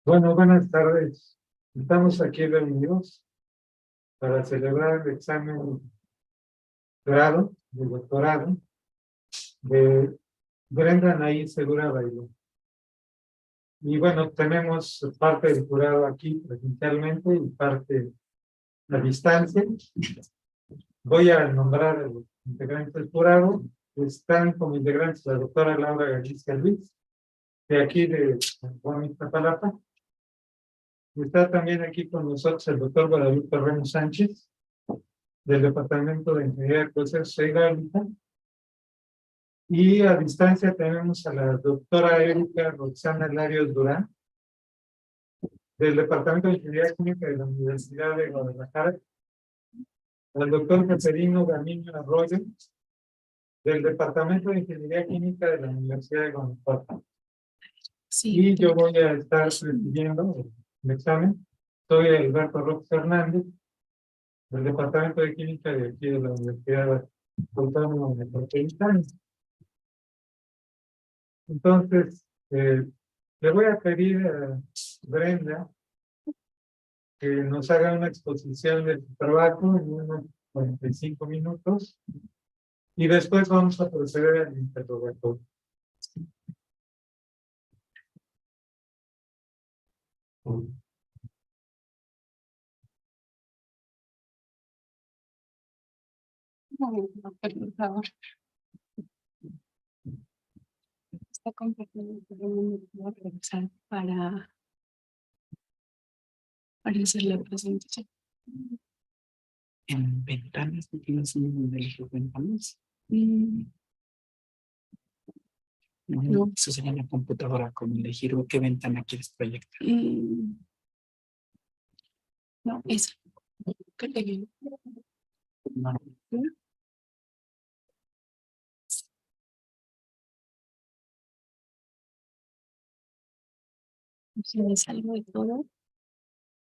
Bueno, buenas tardes. Estamos aquí reunidos para celebrar el examen grado de doctorado de Brenda Anaí Segura Bailón. Y bueno, tenemos parte del jurado aquí presencialmente y parte a distancia. Voy a nombrar a los integrantes del jurado. Están como integrantes la doctora Laura Galicia Luis, de aquí de San Juan Iztapalapa. Está también aquí con nosotros el doctor Guadalupe Ramos Sánchez, del Departamento de Ingeniería de Procesos e Hidráulica. Y a distancia tenemos a la doctora Erika Roxana Larios Durán, del Departamento de Ingeniería Química de la Universidad de Guadalajara, al doctor Caterino Gamiño Arroyo, del Departamento de Ingeniería Química de la Universidad de Guanajuato. Sí, y yo voy a estar presidiendo el examen. Soy Alberto Rojas Hernández, del Departamento de Química de aquí de la Universidad Autónoma Metropolitana. Entonces, le voy a pedir a Brenda que nos haga una exposición de su trabajo en unos 45 minutos y después vamos a proceder al interrogatorio. Por favor. Está compartiendo para hacer la presentación. En ventanas, ¿no tienes un de elegir ventanas? No. Eso sería en la computadora, como elegir qué ventana quieres proyectar. No, eso. ¿Qué te digo? No. Si me salgo de todo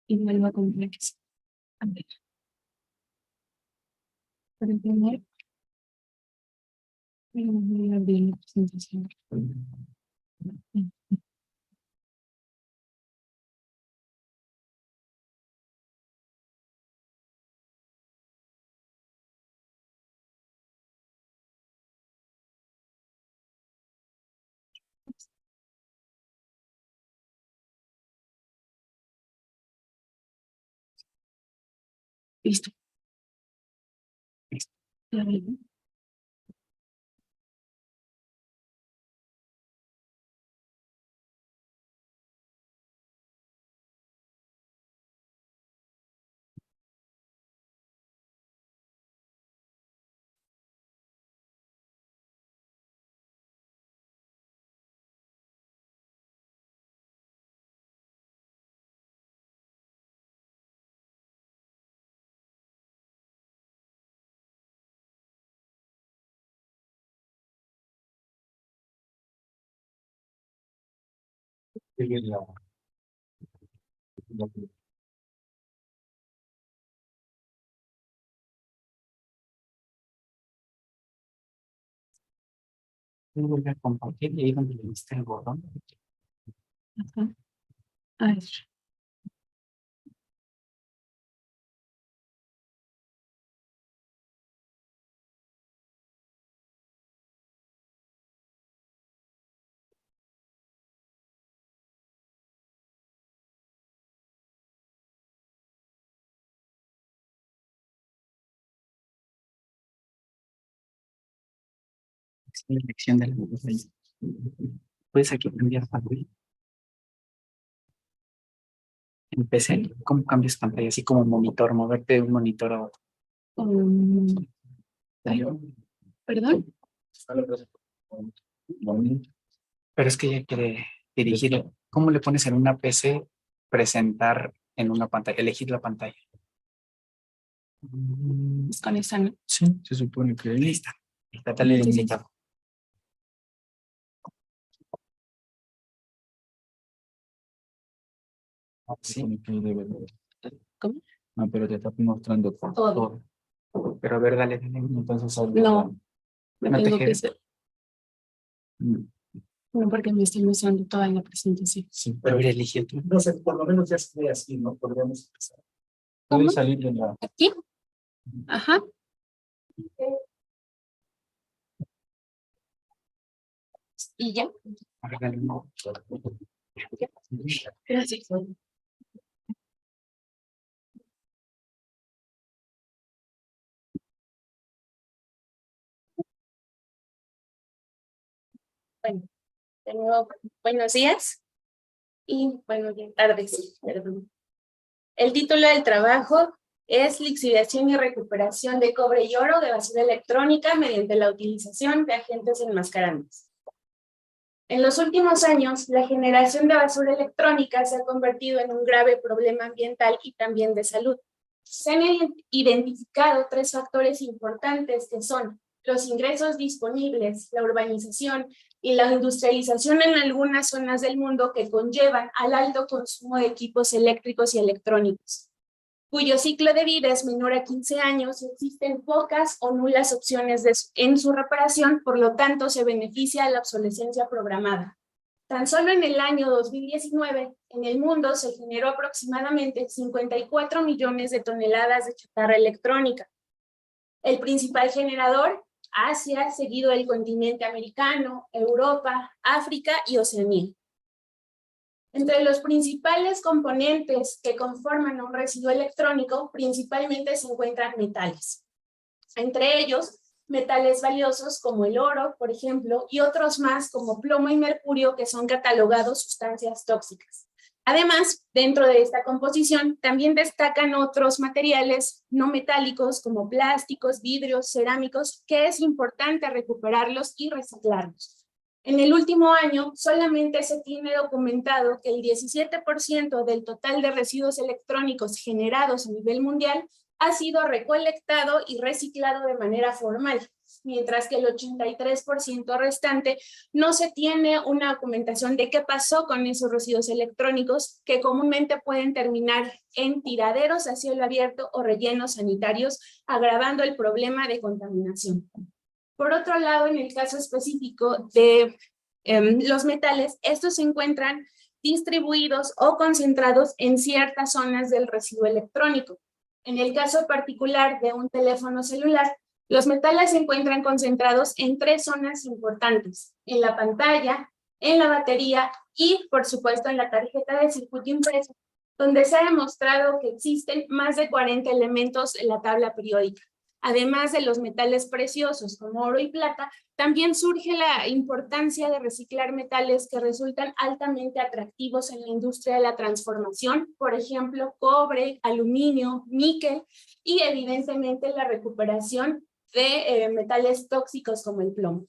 y vuelvo a comprar eso. A ver. Para entender, voy a abrir la presentación. Listo. Ya ven. Voy a compartir y ahí donde le diste el botón. Ajá. A ver. Selección de la pantalla. Puedes aquí cambiar pantalla. En PC, ¿cómo cambias pantalla? Así como monitor, moverte de un monitor a otro. ¿Perdón? Pero es que ella quiere dirigir. ¿Cómo le pones en una PC presentar en una pantalla? Elegir la pantalla. Con esa, ¿no? Sí, se supone que lista. Dale el limitado. Sí. ¿Cómo? No, pero te está mostrando todo. Pero a ver, dale. No, No me te tengo que quedes. hacer. No, porque me estoy mostrando toda la presentación. Sí, pero mira, elige tú. No sé, por lo menos ya se ve así, ¿no? Podríamos empezar. ¿Cómo? Puede salir de la... ¿Aquí? Ajá. Y ya. Gracias. Bueno, de nuevo, buenos días y buenas tardes. Perdón. El título del trabajo es Lixiviación y recuperación de cobre y oro de basura electrónica mediante la utilización de agentes enmascarantes. En los últimos años, la generación de basura electrónica se ha convertido en un grave problema ambiental y también de salud. Se han identificado 3 factores importantes que son los ingresos disponibles, la urbanización y la industrialización en algunas zonas del mundo que conllevan al alto consumo de equipos eléctricos y electrónicos, cuyo ciclo de vida es menor a 15 años y existen pocas o nulas opciones en su reparación, por lo tanto se beneficia de la obsolescencia programada. Tan solo en el año 2019, en el mundo se generó aproximadamente 54 millones de toneladas de chatarra electrónica. El principal generador, Asia, seguido del continente americano, Europa, África y Oceanía. Entre los principales componentes que conforman un residuo electrónico, principalmente se encuentran metales. Entre ellos, metales valiosos como el oro, por ejemplo, y otros más como plomo y mercurio que son catalogados sustancias tóxicas. Además, dentro de esta composición también destacan otros materiales no metálicos como plásticos, vidrios, cerámicos, que es importante recuperarlos y reciclarlos. En el último año, solamente se tiene documentado que el 17% del total de residuos electrónicos generados a nivel mundial ha sido recolectado y reciclado de manera formal, mientras que el 83% restante no se tiene una documentación de qué pasó con esos residuos electrónicos que comúnmente pueden terminar en tiraderos a cielo abierto o rellenos sanitarios, agravando el problema de contaminación. Por otro lado, en el caso específico de los metales, estos se encuentran distribuidos o concentrados en ciertas zonas del residuo electrónico. En el caso particular de un teléfono celular, los metales se encuentran concentrados en 3 zonas importantes: en la pantalla, en la batería y, por supuesto, en la tarjeta de circuito impreso, donde se ha demostrado que existen más de 40 elementos en la tabla periódica. Además de los metales preciosos como oro y plata, también surge la importancia de reciclar metales que resultan altamente atractivos en la industria de la transformación, por ejemplo, cobre, aluminio, níquel y evidentemente la recuperación de metales tóxicos como el plomo.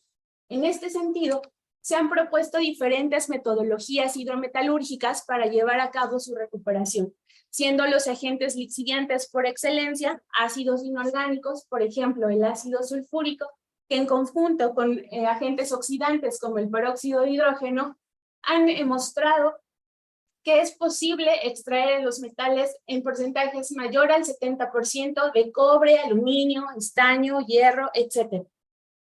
En este sentido, se han propuesto diferentes metodologías hidrometalúrgicas para llevar a cabo su recuperación, siendo los agentes lixiviantes por excelencia ácidos inorgánicos, por ejemplo, el ácido sulfúrico, que en conjunto con agentes oxidantes como el peróxido de hidrógeno han demostrado que es posible extraer los metales en porcentajes mayor al 70% de cobre, aluminio, estaño, hierro, etc.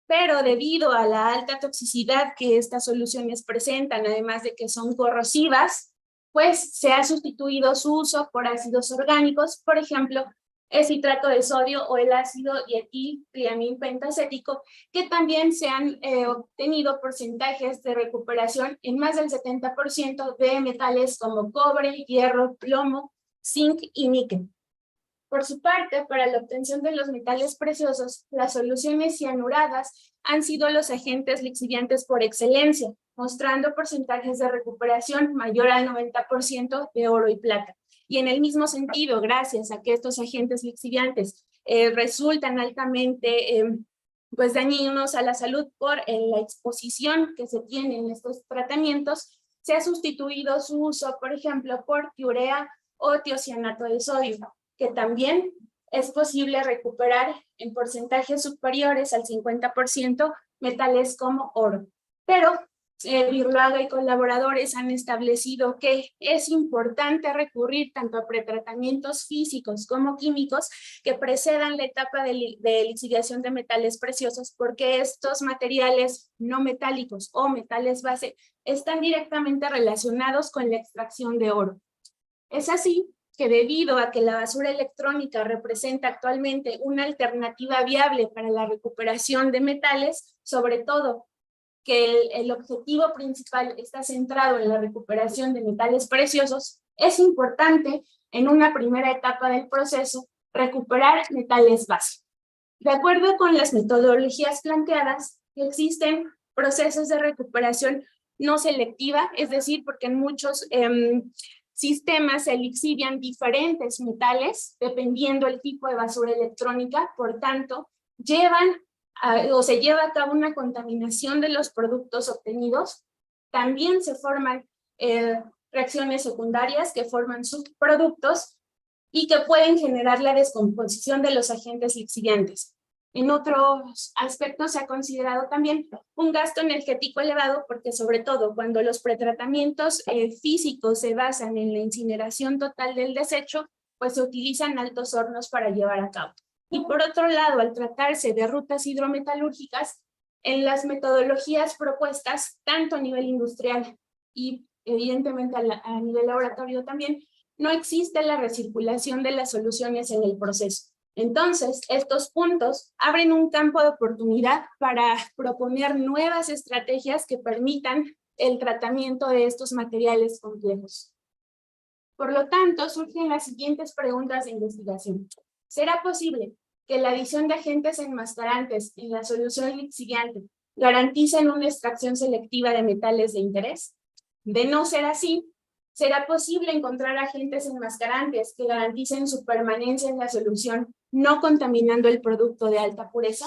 Pero debido a la alta toxicidad que estas soluciones presentan, además de que son corrosivas, pues se ha sustituido su uso por ácidos orgánicos, por ejemplo, el citrato de sodio o el ácido dietiltriamilpentacético, que también se han obtenido porcentajes de recuperación en más del 70% de metales como cobre, hierro, plomo, zinc y níquel. Por su parte, para la obtención de los metales preciosos, las soluciones cianuradas han sido los agentes lixiviantes por excelencia, mostrando porcentajes de recuperación mayor al 90% de oro y plata. Y en el mismo sentido, gracias a que estos agentes lixiviantes resultan altamente pues dañinos a la salud por la exposición que se tiene en estos tratamientos, se ha sustituido su uso, por ejemplo, por tiurea o tiocianato de sodio, que también es posible recuperar en porcentajes superiores al 50% metales como oro. Pero Birlaga y colaboradores han establecido que es importante recurrir tanto a pretratamientos físicos como químicos que precedan la etapa de lixiviación de metales preciosos, porque estos materiales no metálicos o metales base están directamente relacionados con la extracción de oro. Es así que debido a que la basura electrónica representa actualmente una alternativa viable para la recuperación de metales, sobre todo que el objetivo principal está centrado en la recuperación de metales preciosos, es importante en una primera etapa del proceso recuperar metales base. De acuerdo con las metodologías planteadas, existen procesos de recuperación no selectiva, es decir, porque en muchos sistemas se lixivian diferentes metales dependiendo el tipo de basura electrónica, por tanto, se lleva a cabo una contaminación de los productos obtenidos. También se forman reacciones secundarias que forman subproductos y que pueden generar la descomposición de los agentes lixiviantes. En otros aspectos se ha considerado también un gasto energético elevado, porque sobre todo cuando los pretratamientos físicos se basan en la incineración total del desecho, pues se utilizan altos hornos para llevar a cabo. Y por otro lado, al tratarse de rutas hidrometalúrgicas, en las metodologías propuestas, tanto a nivel industrial y evidentemente a nivel laboratorio también, no existe la recirculación de las soluciones en el proceso. Entonces, estos puntos abren un campo de oportunidad para proponer nuevas estrategias que permitan el tratamiento de estos materiales complejos. Por lo tanto, surgen las siguientes preguntas de investigación. ¿Será posible que la adición de agentes enmascarantes en la solución lixiviante garanticen una extracción selectiva de metales de interés? De no ser así, ¿será posible encontrar agentes enmascarantes que garanticen su permanencia en la solución, no contaminando el producto de alta pureza?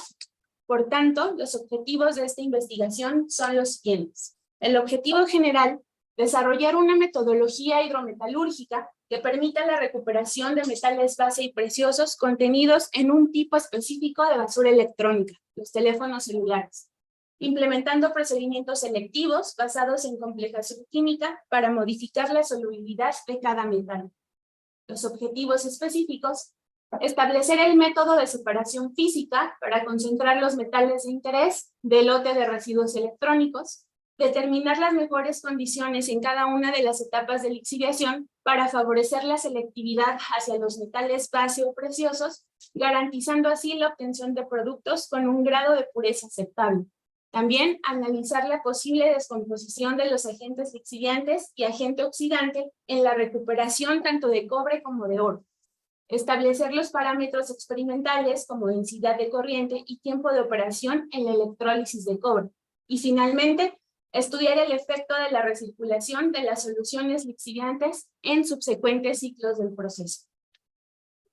Por tanto, los objetivos de esta investigación son los siguientes. El objetivo general, desarrollar una metodología hidrometalúrgica que permita la recuperación de metales base y preciosos contenidos en un tipo específico de basura electrónica, los teléfonos celulares, implementando procedimientos selectivos basados en complejación química para modificar la solubilidad de cada metal. Los objetivos específicos: establecer el método de separación física para concentrar los metales de interés del lote de residuos electrónicos, determinar las mejores condiciones en cada una de las etapas de lixiviación para favorecer la selectividad hacia los metales base o preciosos, garantizando así la obtención de productos con un grado de pureza aceptable. También analizar la posible descomposición de los agentes lixiviantes y agente oxidante en la recuperación tanto de cobre como de oro. Establecer los parámetros experimentales como densidad de corriente y tiempo de operación en la electrólisis de cobre. Y finalmente, estudiar el efecto de la recirculación de las soluciones lixiviantes en subsecuentes ciclos del proceso.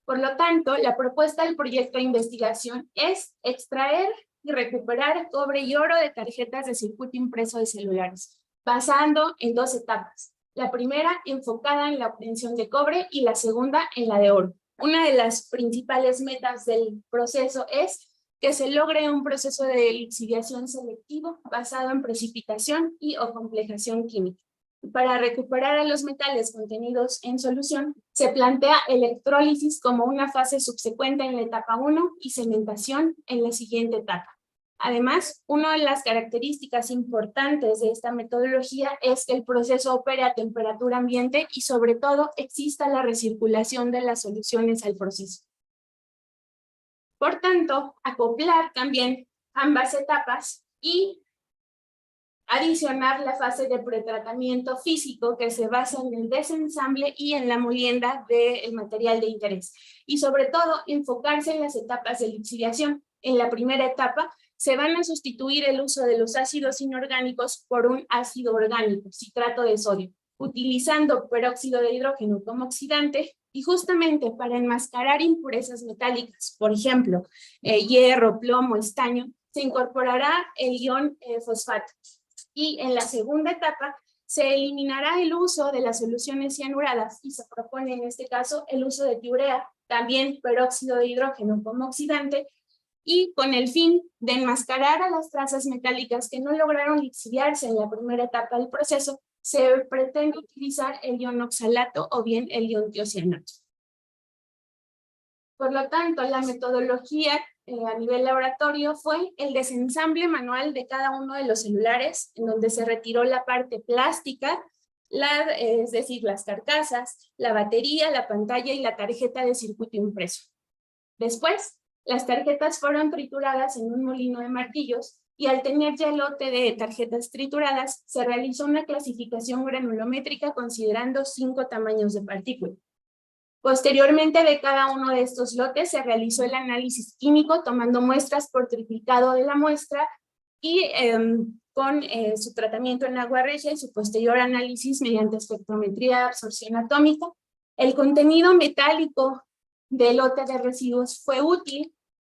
Por lo tanto, la propuesta del proyecto de investigación es extraer y recuperar cobre y oro de tarjetas de circuito impreso de celulares, basando en dos etapas. La primera enfocada en la obtención de cobre y la segunda en la de oro. Una de las principales metas del proceso es que se logre un proceso de lixiviación selectivo basado en precipitación y o complejación química. Para recuperar a los metales contenidos en solución, se plantea electrólisis como una fase subsecuente en la etapa 1 y cementación en la siguiente etapa. Además, una de las características importantes de esta metodología es que el proceso opere a temperatura ambiente y sobre todo exista la recirculación de las soluciones al proceso. Por tanto, acoplar también ambas etapas y adicionar la fase de pretratamiento físico que se basa en el desensamble y en la molienda del material de interés. Y sobre todo, enfocarse en las etapas de lixiviación. En la primera etapa, se van a sustituir el uso de los ácidos inorgánicos por un ácido orgánico, citrato de sodio, utilizando peróxido de hidrógeno como oxidante y justamente para enmascarar impurezas metálicas, por ejemplo, hierro, plomo, estaño, se incorporará el ion fosfato. Y en la segunda etapa se eliminará el uso de las soluciones cianuradas y se propone en este caso el uso de tiurea, también peróxido de hidrógeno como oxidante, y con el fin de enmascarar a las trazas metálicas que no lograron lixiviarse en la primera etapa del proceso, se pretende utilizar el ion oxalato o bien el ion tiocianato. Por lo tanto, la metodología a nivel laboratorio fue el desensamble manual de cada uno de los celulares, en donde se retiró la parte plástica, es decir, las carcasas, la batería, la pantalla y la tarjeta de circuito impreso. Después, las tarjetas fueron trituradas en un molino de martillos y al tener ya el lote de tarjetas trituradas, se realizó una clasificación granulométrica considerando 5 tamaños de partícula. Posteriormente de cada uno de estos lotes se realizó el análisis químico tomando muestras por triplicado de la muestra y con su tratamiento en agua regia y su posterior análisis mediante espectrometría de absorción atómica. El contenido metálico del lote de residuos fue útil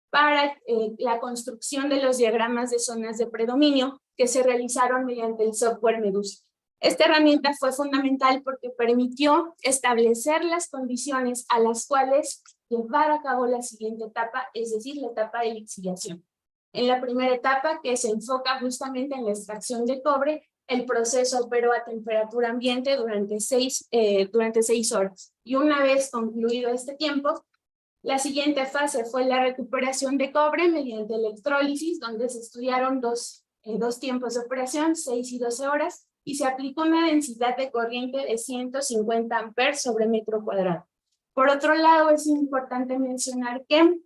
para la construcción de los diagramas de zonas de predominio que se realizaron mediante el software Medusa. Esta herramienta fue fundamental porque permitió establecer las condiciones a las cuales llevar a cabo la siguiente etapa, es decir, la etapa de lixiviación. En la primera etapa, que se enfoca justamente en la extracción de cobre, el proceso operó a temperatura ambiente durante 6 horas. Y una vez concluido este tiempo, la siguiente fase fue la recuperación de cobre mediante electrólisis, donde se estudiaron dos tiempos de operación, 6 y 12 horas, y se aplicó una densidad de corriente de 150 amperes sobre metro cuadrado. Por otro lado, es importante mencionar que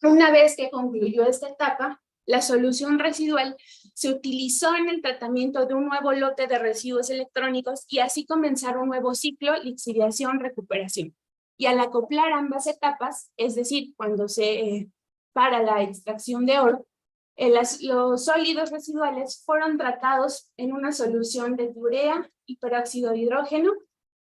una vez que concluyó esta etapa, la solución residual se utilizó en el tratamiento de un nuevo lote de residuos electrónicos y así comenzar un nuevo ciclo, lixiviación, recuperación. Y al acoplar ambas etapas, es decir, cuando se para la extracción de oro, los sólidos residuales fueron tratados en una solución de tiurea y peróxido de hidrógeno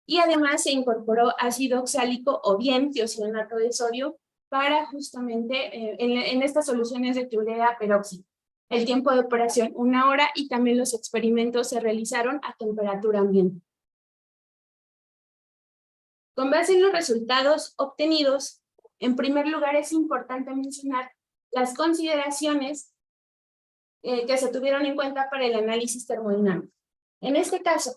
y además se incorporó ácido oxálico o bien tiocianato de sodio para justamente en estas soluciones de tiurea peróxido. El tiempo de operación 1 hora y también los experimentos se realizaron a temperatura ambiente. Con base en los resultados obtenidos, en primer lugar es importante mencionar las consideraciones que se tuvieron en cuenta para el análisis termodinámico. En este caso,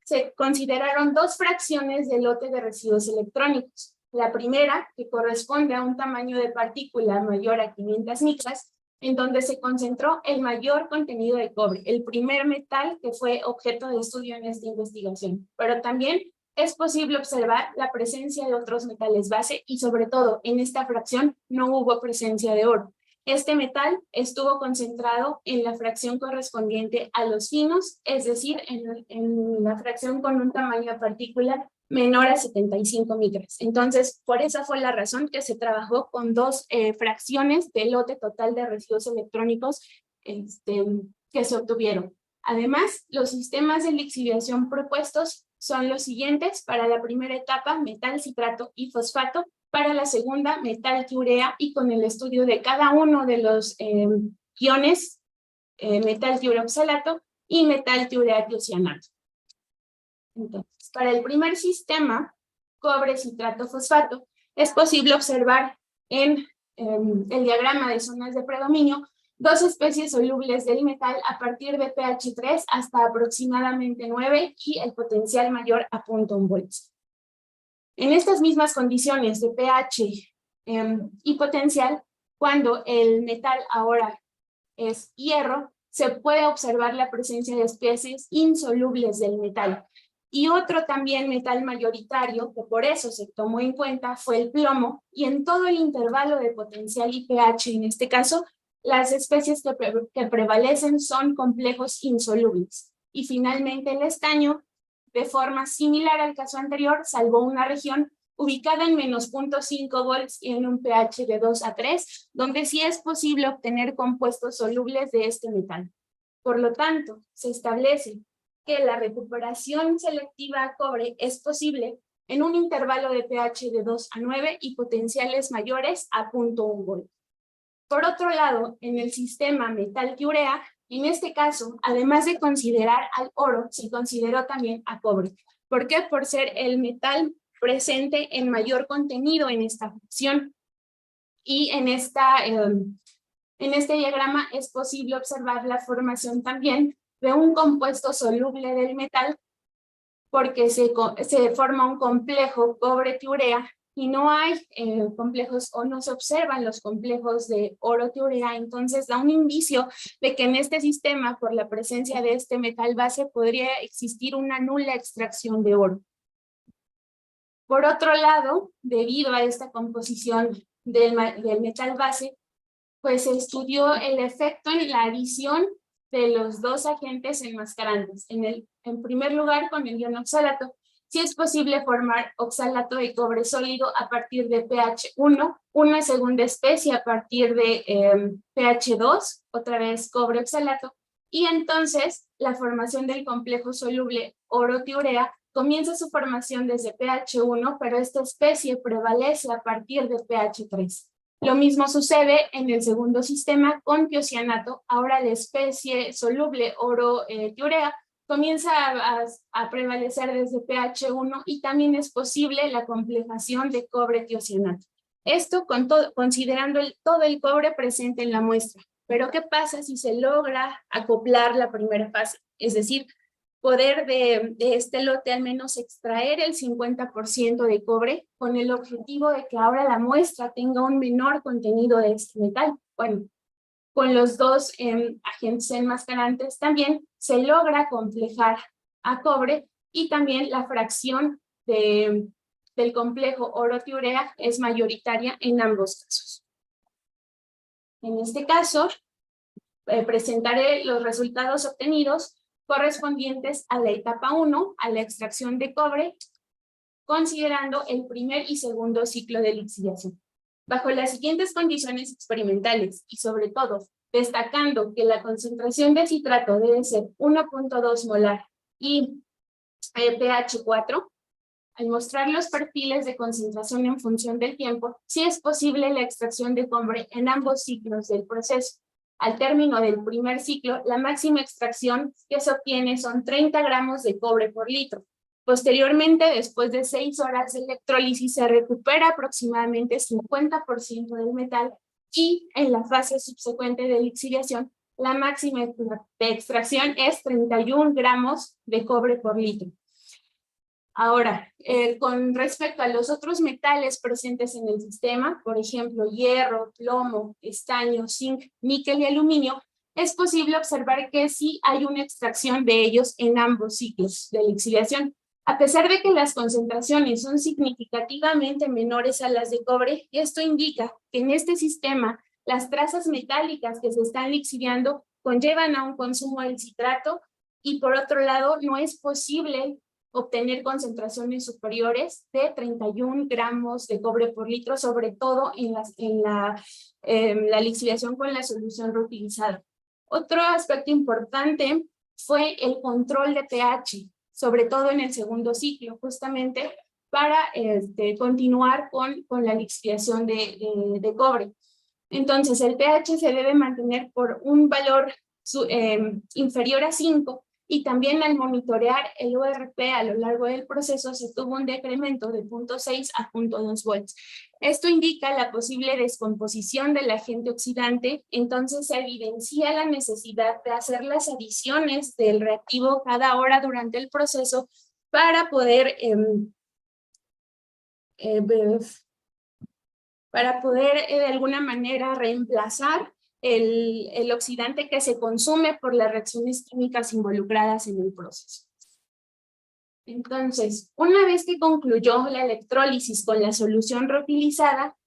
se consideraron 2 fracciones del lote de residuos electrónicos. La primera, que corresponde a un tamaño de partícula mayor a 500 micras, en donde se concentró el mayor contenido de cobre, el primer metal que fue objeto de estudio en esta investigación. Pero también es posible observar la presencia de otros metales base y sobre todo en esta fracción no hubo presencia de oro. Este metal estuvo concentrado en la fracción correspondiente a los finos, es decir, en la fracción con un tamaño de partícula menor a 75 micras. Entonces, por esa fue la razón que se trabajó con 2 fracciones del lote total de residuos electrónicos que se obtuvieron. Además, los sistemas de lixiviación propuestos son los siguientes: para la primera etapa, metal citrato y fosfato; para la segunda, metal tiurea, y con el estudio de cada uno de los iones, metal tiurea oxalato y metal tiurea tiocianato. Entonces, para el primer sistema, cobre, citrato, fosfato, es posible observar en el diagrama de zonas de predominio 2 especies solubles del metal a partir de pH 3 hasta aproximadamente 9 y el potencial mayor a 0.1 volts. En estas mismas condiciones de pH y potencial, cuando el metal ahora es hierro, se puede observar la presencia de especies insolubles del metal. Y otro también metal mayoritario, que por eso se tomó en cuenta, fue el plomo, y en todo el intervalo de potencial y pH, en este caso, las especies que prevalecen son complejos insolubles. Y finalmente el estaño, de forma similar al caso anterior, salvo una región ubicada en menos 0.5 volts y en un pH de 2 a 3, donde sí es posible obtener compuestos solubles de este metal. Por lo tanto, se establece que la recuperación selectiva a cobre es posible en un intervalo de pH de 2 a 9 y potenciales mayores a 0.1 volt. Por otro lado, en el sistema metal-tiurea, en este caso, además de considerar al oro, se consideró también a cobre. ¿Por qué? Por ser el metal presente en mayor contenido en esta fracción. Y en este diagrama es posible observar la formación también de un compuesto soluble del metal, porque se forma un complejo cobre-tiurea y no hay complejos o no se observan los complejos de oro-tiurea, entonces da un indicio de que en este sistema, por la presencia de este metal base, podría existir una nula extracción de oro. Por otro lado, debido a esta composición del metal base, pues se estudió el efecto en la adición de los dos agentes enmascarantes. En primer lugar, con el ion oxalato, si es posible formar oxalato de cobre sólido a partir de pH 1, una segunda especie a partir de pH 2, otra vez cobre oxalato, y entonces la formación del complejo soluble oro-tiurea comienza su formación desde pH 1, pero esta especie prevalece a partir de pH 3. Lo mismo sucede en el segundo sistema con tiocianato. Ahora la especie soluble oro-tiurea comienza a prevalecer desde pH 1 y también es posible la complejación de cobre-tiocianato. Esto considerando todo el cobre presente en la muestra. Pero ¿qué pasa si se logra acoplar la primera fase? Es decir, poder de este lote al menos extraer el 50% de cobre con el objetivo de que ahora la muestra tenga un menor contenido de este metal. Bueno, con los dos agentes enmascarantes también se logra complejar a cobre y también la fracción del complejo oro-tiurea es mayoritaria en ambos casos. En este caso, presentaré los resultados obtenidos correspondientes a la etapa 1, a la extracción de cobre, considerando el primer y segundo ciclo de lixiviación. Bajo las siguientes condiciones experimentales y sobre todo destacando que la concentración de citrato debe ser 1.2 molar y pH 4, al mostrar los perfiles de concentración en función del tiempo, sí es posible la extracción de cobre en ambos ciclos del proceso. Al término del primer ciclo, la máxima extracción que se obtiene son 30 gramos de cobre por litro. Posteriormente, después de 6 horas de electrólisis, se recupera aproximadamente 50% del metal y en la fase subsecuente de lixiviación, la máxima de extracción es 31 gramos de cobre por litro. Ahora, con respecto a los otros metales presentes en el sistema, por ejemplo, hierro, plomo, estaño, zinc, níquel y aluminio, es posible observar que sí hay una extracción de ellos en ambos ciclos de lixiviación. A pesar de que las concentraciones son significativamente menores a las de cobre, esto indica que en este sistema las trazas metálicas que se están lixiviando conllevan a un consumo del citrato y por otro lado no es posible obtener concentraciones superiores de 31 gramos de cobre por litro, sobre todo en la lixiviación con la solución reutilizada. Otro aspecto importante fue el control de pH, sobre todo en el segundo ciclo, justamente para continuar con la lixiviación de cobre. Entonces, el pH se debe mantener por un valor inferior a 5, y también al monitorear el ORP a lo largo del proceso se tuvo un decremento de 0.6 a 0.2 volts. Esto indica la posible descomposición del agente oxidante, entonces se evidencia la necesidad de hacer las adiciones del reactivo cada hora durante el proceso para poder de alguna manera reemplazar el oxidante que se consume por las reacciones químicas involucradas en el proceso. Entonces, una vez que concluyó la electrólisis con la solución reutilizada,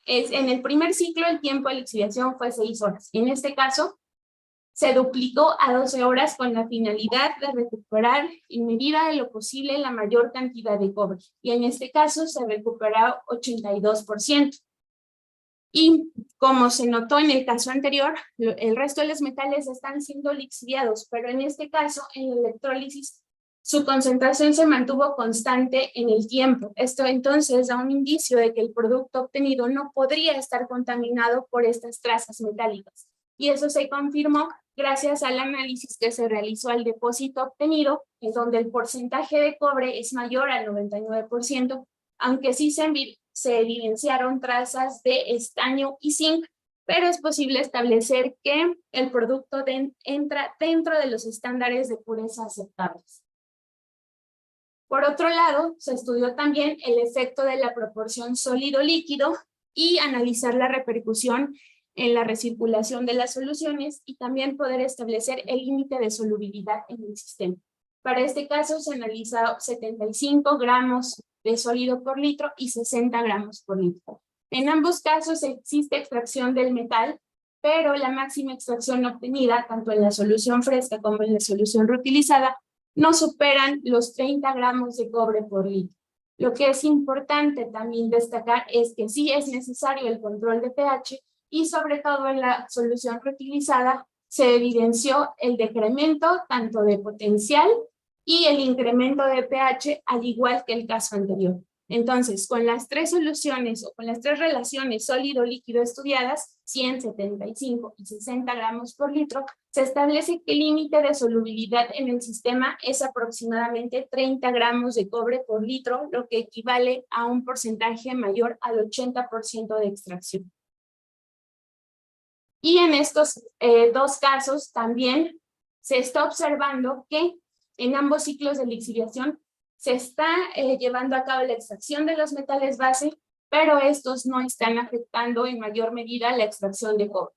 en el primer ciclo el tiempo de lixiviación fue 6 horas. En este caso, se duplicó a 12 horas con la finalidad de recuperar en medida de lo posible la mayor cantidad de cobre. Y en este caso se recuperó 82%. Y como se notó en el caso anterior, el resto de los metales están siendo lixiviados, pero en este caso, en la electrólisis, su concentración se mantuvo constante en el tiempo. Esto entonces da un indicio de que el producto obtenido no podría estar contaminado por estas trazas metálicas. Y eso se confirmó gracias al análisis que se realizó al depósito obtenido, en donde el porcentaje de cobre es mayor al 99%, aunque sí se evidenciaron trazas de estaño y zinc, pero es posible establecer que el producto entra dentro de los estándares de pureza aceptables. Por otro lado, se estudió también el efecto de la proporción sólido-líquido y analizar la repercusión en la recirculación de las soluciones y también poder establecer el límite de solubilidad en el sistema. Para este caso se analizó 75 gramos de sólido por litro y 60 gramos por litro. En ambos casos existe extracción del metal, pero la máxima extracción obtenida, tanto en la solución fresca como en la solución reutilizada, no superan los 30 gramos de cobre por litro. Lo que es importante también destacar es que sí es necesario el control de pH y sobre todo en la solución reutilizada se evidenció el decremento tanto de potencial y el incremento de pH al igual que el caso anterior. Entonces, con las tres soluciones o con las tres relaciones sólido-líquido estudiadas, 100, 75 y 60 gramos por litro, se establece que el límite de solubilidad en el sistema es aproximadamente 30 gramos de cobre por litro, lo que equivale a un porcentaje mayor al 80% de extracción. Y en estos dos casos también se está observando que en ambos ciclos de lixiviación se está llevando a cabo la extracción de los metales base, pero estos no están afectando en mayor medida la extracción de cobre.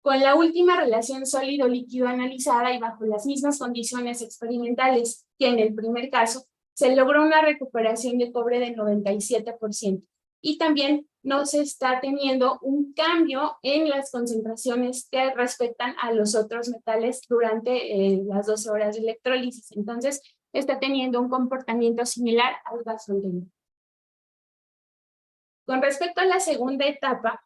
Con la última relación sólido-líquido analizada y bajo las mismas condiciones experimentales que en el primer caso, se logró una recuperación de cobre del 97%. Y también no se está teniendo un cambio en las concentraciones que respectan a los otros metales durante las 12 horas de electrólisis. Entonces, está teniendo un comportamiento similar al caso anterior. Con respecto a la segunda etapa,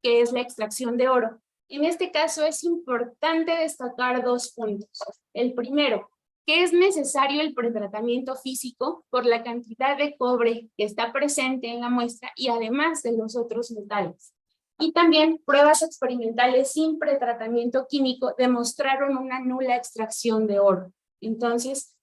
que es la extracción de oro, en este caso es importante destacar dos puntos. El primero, que es necesario el pretratamiento físico por la cantidad de cobre que está presente en la muestra y además de los otros metales. Y también pruebas experimentales sin pretratamiento químico demostraron una nula extracción de oro. Entonces,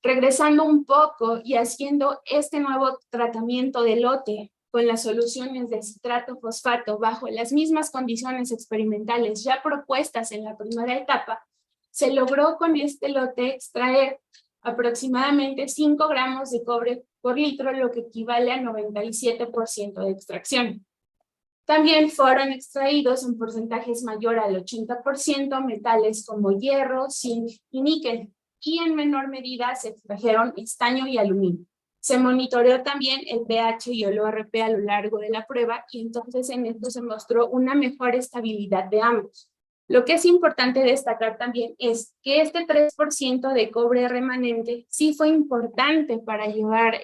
regresando un poco y haciendo este nuevo tratamiento de lote con las soluciones de citrato-fosfato bajo las mismas condiciones experimentales ya propuestas en la primera etapa, se logró con este lote extraer aproximadamente 5 gramos de cobre por litro, lo que equivale a 97% de extracción. También fueron extraídos en porcentajes mayor al 80% metales como hierro, zinc y níquel, y en menor medida se extrajeron estaño y aluminio. Se monitoreó también el pH y el ORP a lo largo de la prueba y entonces en esto se mostró una mejor estabilidad de ambos. Lo que es importante destacar también es que este 3% de cobre remanente sí fue importante para llevar,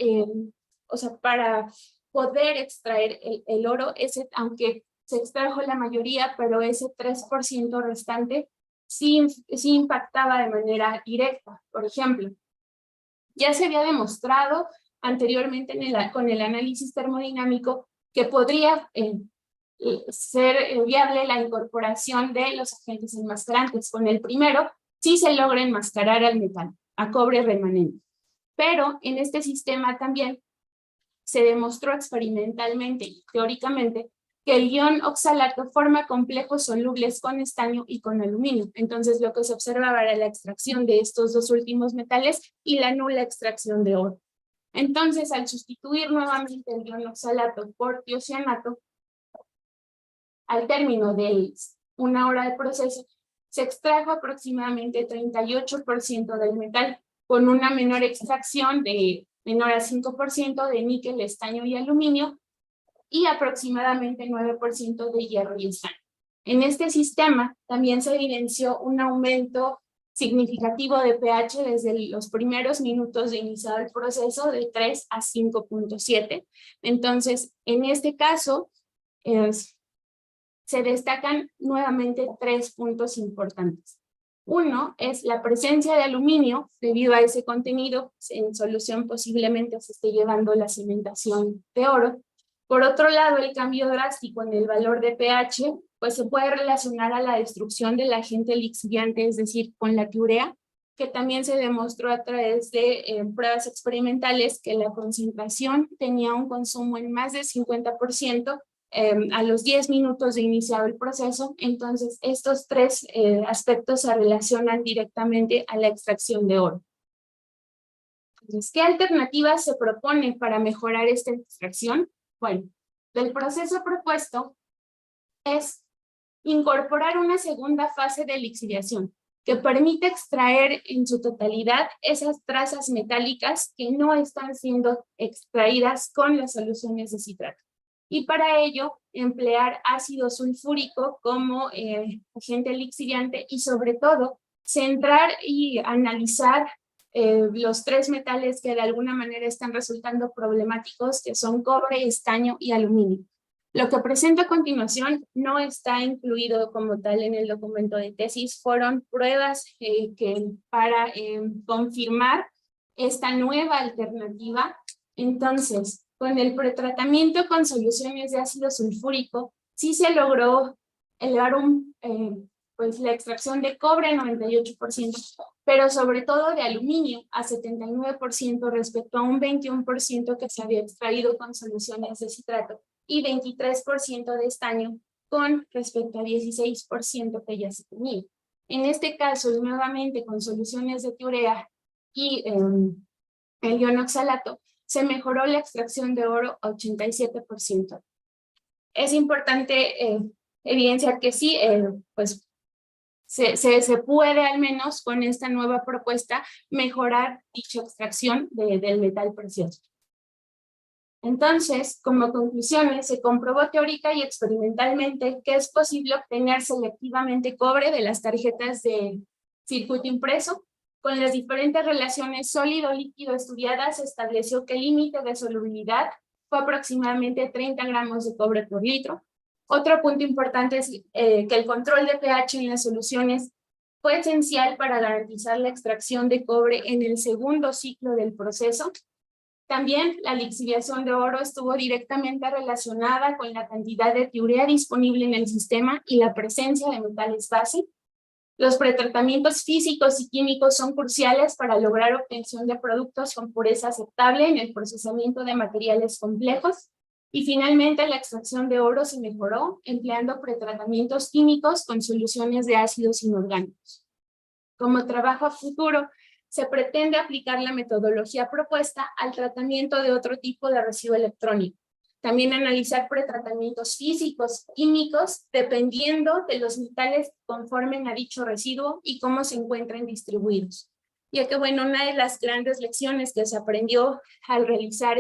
para poder extraer el oro, aunque se extrajo la mayoría, pero ese 3% restante sí impactaba de manera directa. Por ejemplo, ya se había demostrado anteriormente con el análisis termodinámico que podría ser viable la incorporación de los agentes enmascarantes. Con el primero, sí se logra enmascarar al metal, a cobre remanente. Pero en este sistema también se demostró experimentalmente y teóricamente que el ion oxalato forma complejos solubles con estaño y con aluminio. Entonces, lo que se observaba era la extracción de estos dos últimos metales y la nula extracción de oro. Entonces, al sustituir nuevamente el ion oxalato por tiocianato, al término de 1 hora de proceso, se extrajo aproximadamente 38% del metal, con una menor extracción de menor a 5% de níquel, estaño y aluminio, y aproximadamente 9% de hierro y estaño. En este sistema también se evidenció un aumento significativo de pH desde los primeros minutos de iniciado el proceso de 3 a 5.7. Entonces, en este caso, se destacan nuevamente 3 puntos importantes. Uno es la presencia de aluminio, debido a ese contenido en solución posiblemente se esté llevando la cimentación de oro. Por otro lado, el cambio drástico en el valor de pH, pues se puede relacionar a la destrucción del agente lixiviante, es decir, con la tiurea, que también se demostró a través de pruebas experimentales que la concentración tenía un consumo en más del 50% a los 10 minutos de iniciado el proceso. Entonces, estos tres aspectos se relacionan directamente a la extracción de oro. Entonces, ¿qué alternativas se proponen para mejorar esta extracción? Bueno, el proceso propuesto es incorporar una segunda fase de lixiviación que permite extraer en su totalidad esas trazas metálicas que no están siendo extraídas con las soluciones de citrato. Y para ello, emplear ácido sulfúrico como agente lixiviante y sobre todo, centrar y analizar los tres metales que de alguna manera están resultando problemáticos, que son cobre, estaño y aluminio. Lo que presento a continuación no está incluido como tal en el documento de tesis, fueron pruebas para confirmar esta nueva alternativa. Entonces, con el pretratamiento con soluciones de ácido sulfúrico, sí se logró elevar pues la extracción de cobre a 98%, pero sobre todo de aluminio a 79% respecto a un 21% que se había extraído con soluciones de citrato y 23% de estaño con respecto a 16% que ya se tenía. En este caso, nuevamente con soluciones de tiurea y el ionoxalato, se mejoró la extracción de oro a 87%. Es importante evidenciar que sí, pues se puede al menos con esta nueva propuesta mejorar dicha extracción del metal precioso. Entonces, como conclusiones, se comprobó teórica y experimentalmente que es posible obtener selectivamente cobre de las tarjetas de circuito impreso. Con las diferentes relaciones sólido-líquido estudiadas, se estableció que el límite de solubilidad fue aproximadamente 30 gramos de cobre por litro. Otro punto importante es que el control de pH en las soluciones fue esencial para garantizar la extracción de cobre en el segundo ciclo del proceso. También la lixiviación de oro estuvo directamente relacionada con la cantidad de tiurea disponible en el sistema y la presencia de metales base. Los pretratamientos físicos y químicos son cruciales para lograr obtención de productos con pureza aceptable en el procesamiento de materiales complejos. Y finalmente la extracción de oro se mejoró empleando pretratamientos químicos con soluciones de ácidos inorgánicos. Como trabajo a futuro, se pretende aplicar la metodología propuesta al tratamiento de otro tipo de residuo electrónico. También analizar pretratamientos físicos, químicos, dependiendo de los metales que conformen a dicho residuo y cómo se encuentran distribuidos. Ya que, bueno, una de las grandes lecciones que se aprendió al realizar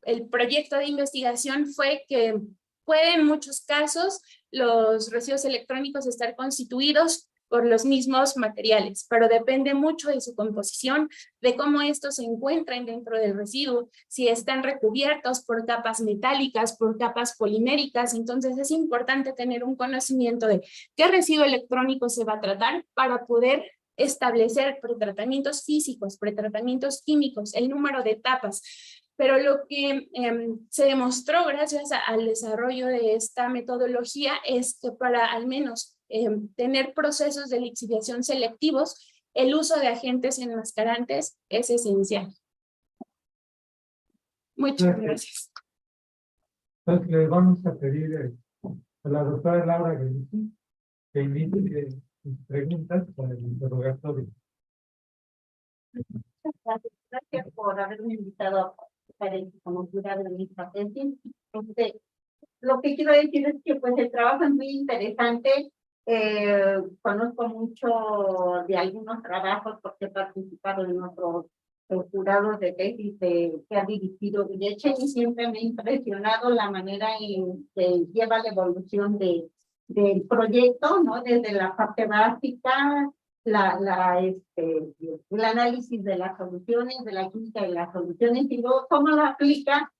el proyecto de investigación fue que pueden en muchos casos los residuos electrónicos estar constituidos por los mismos materiales, pero depende mucho de su composición, de cómo estos se encuentran dentro del residuo, si están recubiertos por capas metálicas, por capas poliméricas. Entonces es importante tener un conocimiento de qué residuo electrónico se va a tratar para poder establecer pretratamientos físicos, pretratamientos químicos, el número de etapas. Pero lo que se demostró gracias al desarrollo de esta metodología es que para al menos tener procesos de lixiviación selectivos, el uso de agentes enmascarantes es esencial. Muchas gracias. Entonces le vamos a pedir a la doctora Laura que inicie sus preguntas para el interrogatorio. Gracias por haberme invitado a participar como jurado de esta tesis. Lo que quiero decir es que pues el trabajo es muy interesante. Conozco mucho de algunos trabajos porque he participado en otros jurados de tesis que ha dirigido Guilleche, y siempre me ha impresionado la manera en que lleva la evolución del proyecto, ¿no? Desde la parte básica, el análisis de las soluciones, de la química de las soluciones, y luego cómo lo aplica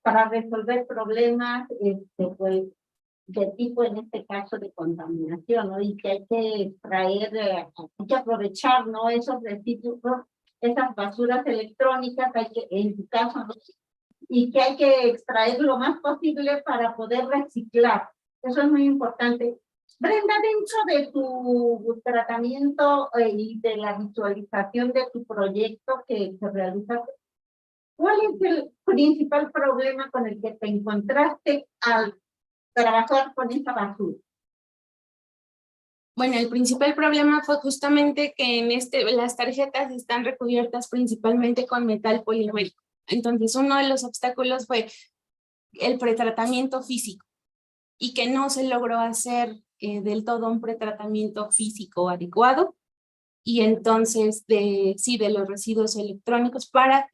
para resolver problemas pues, de tipo, en este caso, de contaminación, ¿no? Y que hay que extraer, hay que aprovechar, ¿no? Esos residuos, esas basuras electrónicas, en tu caso, ¿no? Y que hay que extraer lo más posible para poder reciclar. Eso es muy importante. Brenda, dentro de tu tratamiento y de la visualización de tu proyecto que realizaste, ¿cuál es el principal problema con el que te encontraste al trabajar con esta basura? Bueno, el principal problema fue justamente que las tarjetas están recubiertas principalmente con metal polimérico. Entonces, uno de los obstáculos fue el pretratamiento físico y que no se logró hacer del todo un pretratamiento físico adecuado. Y entonces, de los residuos electrónicos para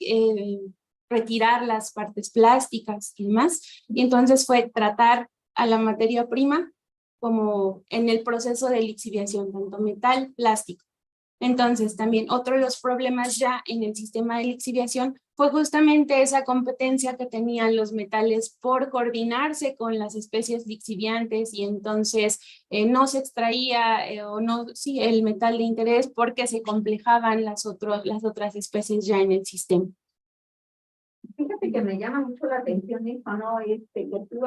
retirar las partes plásticas y demás. Y entonces fue tratar a la materia prima como en el proceso de lixiviación, tanto metal, plástico. Entonces, también otro de los problemas ya en el sistema de lixiviación fue justamente esa competencia que tenían los metales por coordinarse con las especies lixiviantes y entonces no se extraía el metal de interés porque se complejaban las otras especies ya en el sistema. Fíjate que me llama mucho la atención eso, ¿no? Que tú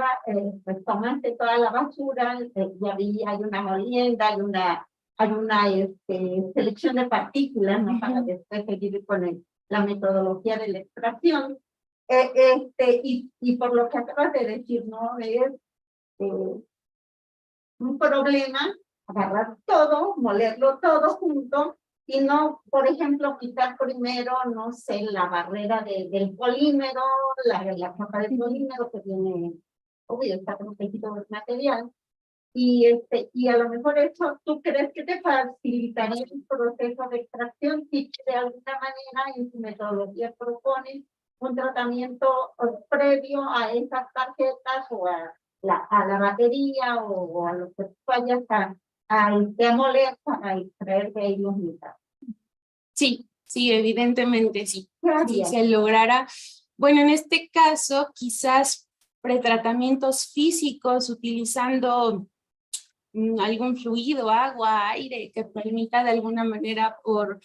pues tomaste toda la basura, hay una molienda, hay una selección de partículas, ¿no? Para después seguir con la metodología de la extracción. Y por lo que acabas de decir, ¿no? Es un problema agarrar todo, molerlo todo junto, y no, por ejemplo, quitar primero, no sé, la barrera del polímero, la capa del polímero que tiene, obvio, está protegido del material, y a lo mejor eso, ¿tú crees que te facilitaría el proceso de extracción si de alguna manera en tu metodología propones un tratamiento previo a esas tarjetas o a la batería o a lo que tú vayas a moler para extraer de ahí los metales? Sí, evidentemente sí. ¿Qué Si harías? se lograra, bueno, en este caso quizás pretratamientos físicos utilizando algún fluido, agua, aire, que permita de alguna manera por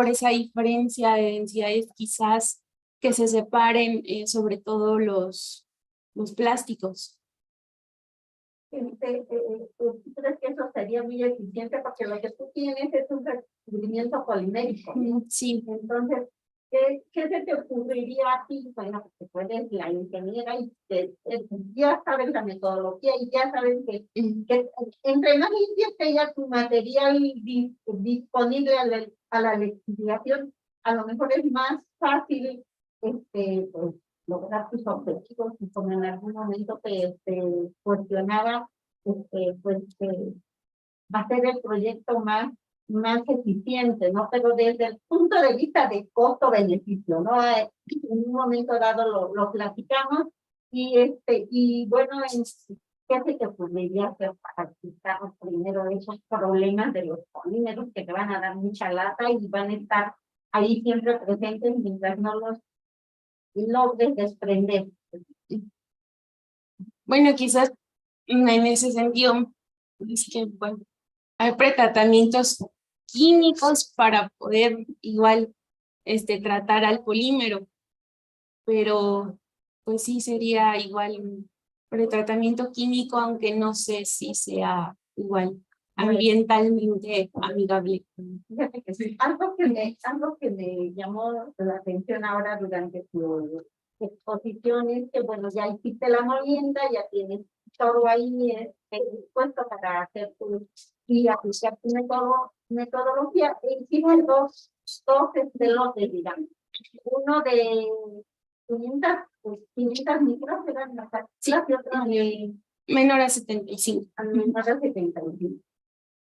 esa diferencia de densidades quizás que se separen sobre todo los plásticos. ¿Tú crees que eso sería muy eficiente? Porque lo que tú tienes es un recubrimiento polimérico, ¿no? Sí. Entonces, ¿qué se te ocurriría a ti? Bueno, porque tú eres la ingeniera y ya sabes la metodología y ya sabes que entre más limpio que haya tu material disponible a la lixiviación, a lo mejor es más fácil pues, lograr tus objetivos, y como en algún momento te cuestionaba, va a ser el proyecto más eficiente, ¿no? Pero desde el punto de vista de costo-beneficio, ¿no? En un momento dado lo platicamos y bueno, ¿qué se te ocurriría hacer para quitar primero esos problemas de los polímeros que te van a dar mucha lata y van a estar ahí siempre presentes mientras no los logres desprender? Bueno, quizás en ese sentido, es que, bueno, hay pretratamientos químicos para poder igual tratar al polímero, pero pues sí sería igual un pretratamiento químico, aunque no sé si sea igual ambientalmente amigable. Fíjate que sí. Algo que me llamó la atención ahora durante tu exposición es que, bueno, ya hiciste la molienda, ya tienes todo ahí dispuesto para hacer y aplicar tu metodología. E hiciste dos lotes, digamos. Uno de 500 micros, eran las partículas, y otro de menor a 75. menor a 75.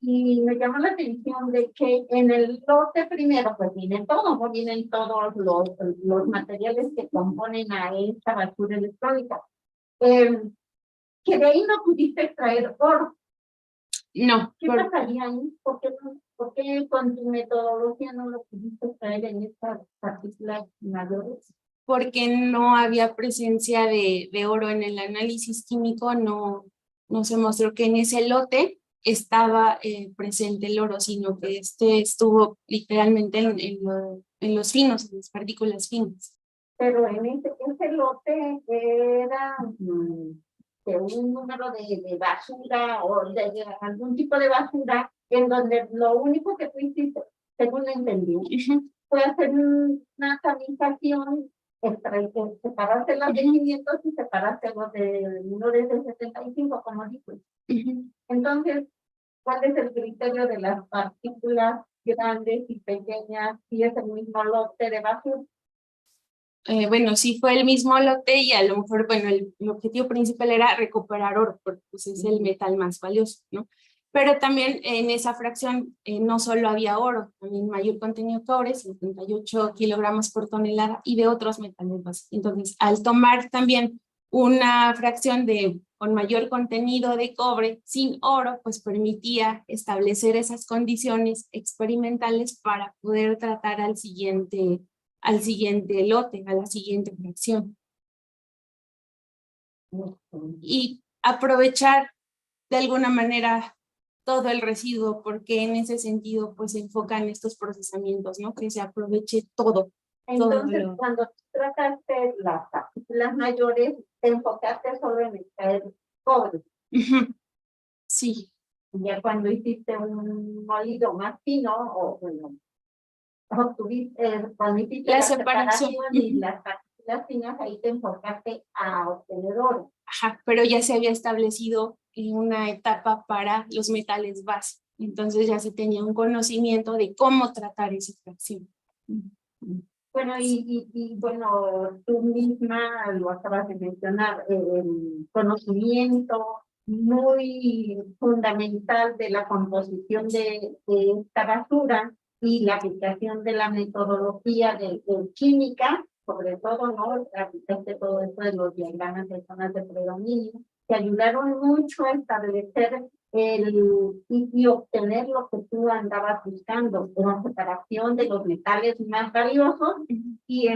Y me llamó la atención de que en el lote primero, pues vienen todos, ¿no? Vienen todos los materiales que componen a esta basura electrónica. Que de ahí no pudiste extraer oro. No. ¿Qué pasaría ahí? ¿Por qué con tu metodología no lo pudiste extraer en estas partículas mayores? Porque no había presencia de oro en el análisis químico, no se mostró que en ese lote estaba presente el oro, sino que estuvo literalmente en los finos, en las partículas finas. Pero en ese lote era de un número de basura o de algún tipo de basura en donde lo único que tú hiciste, según lo entendí, fue hacer una tamización, separarse los de 500 y separarse los de menores de 75, como dijo. Entonces, ¿cuál es el criterio de las partículas grandes y pequeñas si es el mismo lote de basura? Bueno, sí fue el mismo lote y a lo mejor, bueno, el objetivo principal era recuperar oro, porque pues, es el metal más valioso, ¿no? Pero también en esa fracción no solo había oro, también mayor contenido de cobre, 58 kilogramos por tonelada, y de otros metales básicos. Entonces, al tomar también una fracción con mayor contenido de cobre sin oro, pues permitía establecer esas condiciones experimentales para poder tratar al siguiente lote, a la siguiente fracción. Y aprovechar de alguna manera todo el residuo, porque en ese sentido pues se enfocan estos procesamientos, ¿no? Que se aproveche todo. Entonces, cuando tú trataste las partículas mayores, te enfocaste solo en extraer cobre. Sí. Y ya cuando hiciste un molido más fino, o bueno, cuando hiciste la separación y las partículas finas, ahí te enfocaste a obtener oro. Ajá, pero ya se había establecido una etapa para los metales base. Entonces ya se tenía un conocimiento de cómo tratar esa fracción. Bueno, y bueno, tú misma lo acabas de mencionar, el conocimiento muy fundamental de la composición de esta basura y la aplicación de la metodología de química, sobre todo, ¿no? Aplicaste todo esto de los diagramas de zonas de predominio, que ayudaron mucho a establecer y obtener lo que tú andabas buscando, la separación de los metales más valiosos y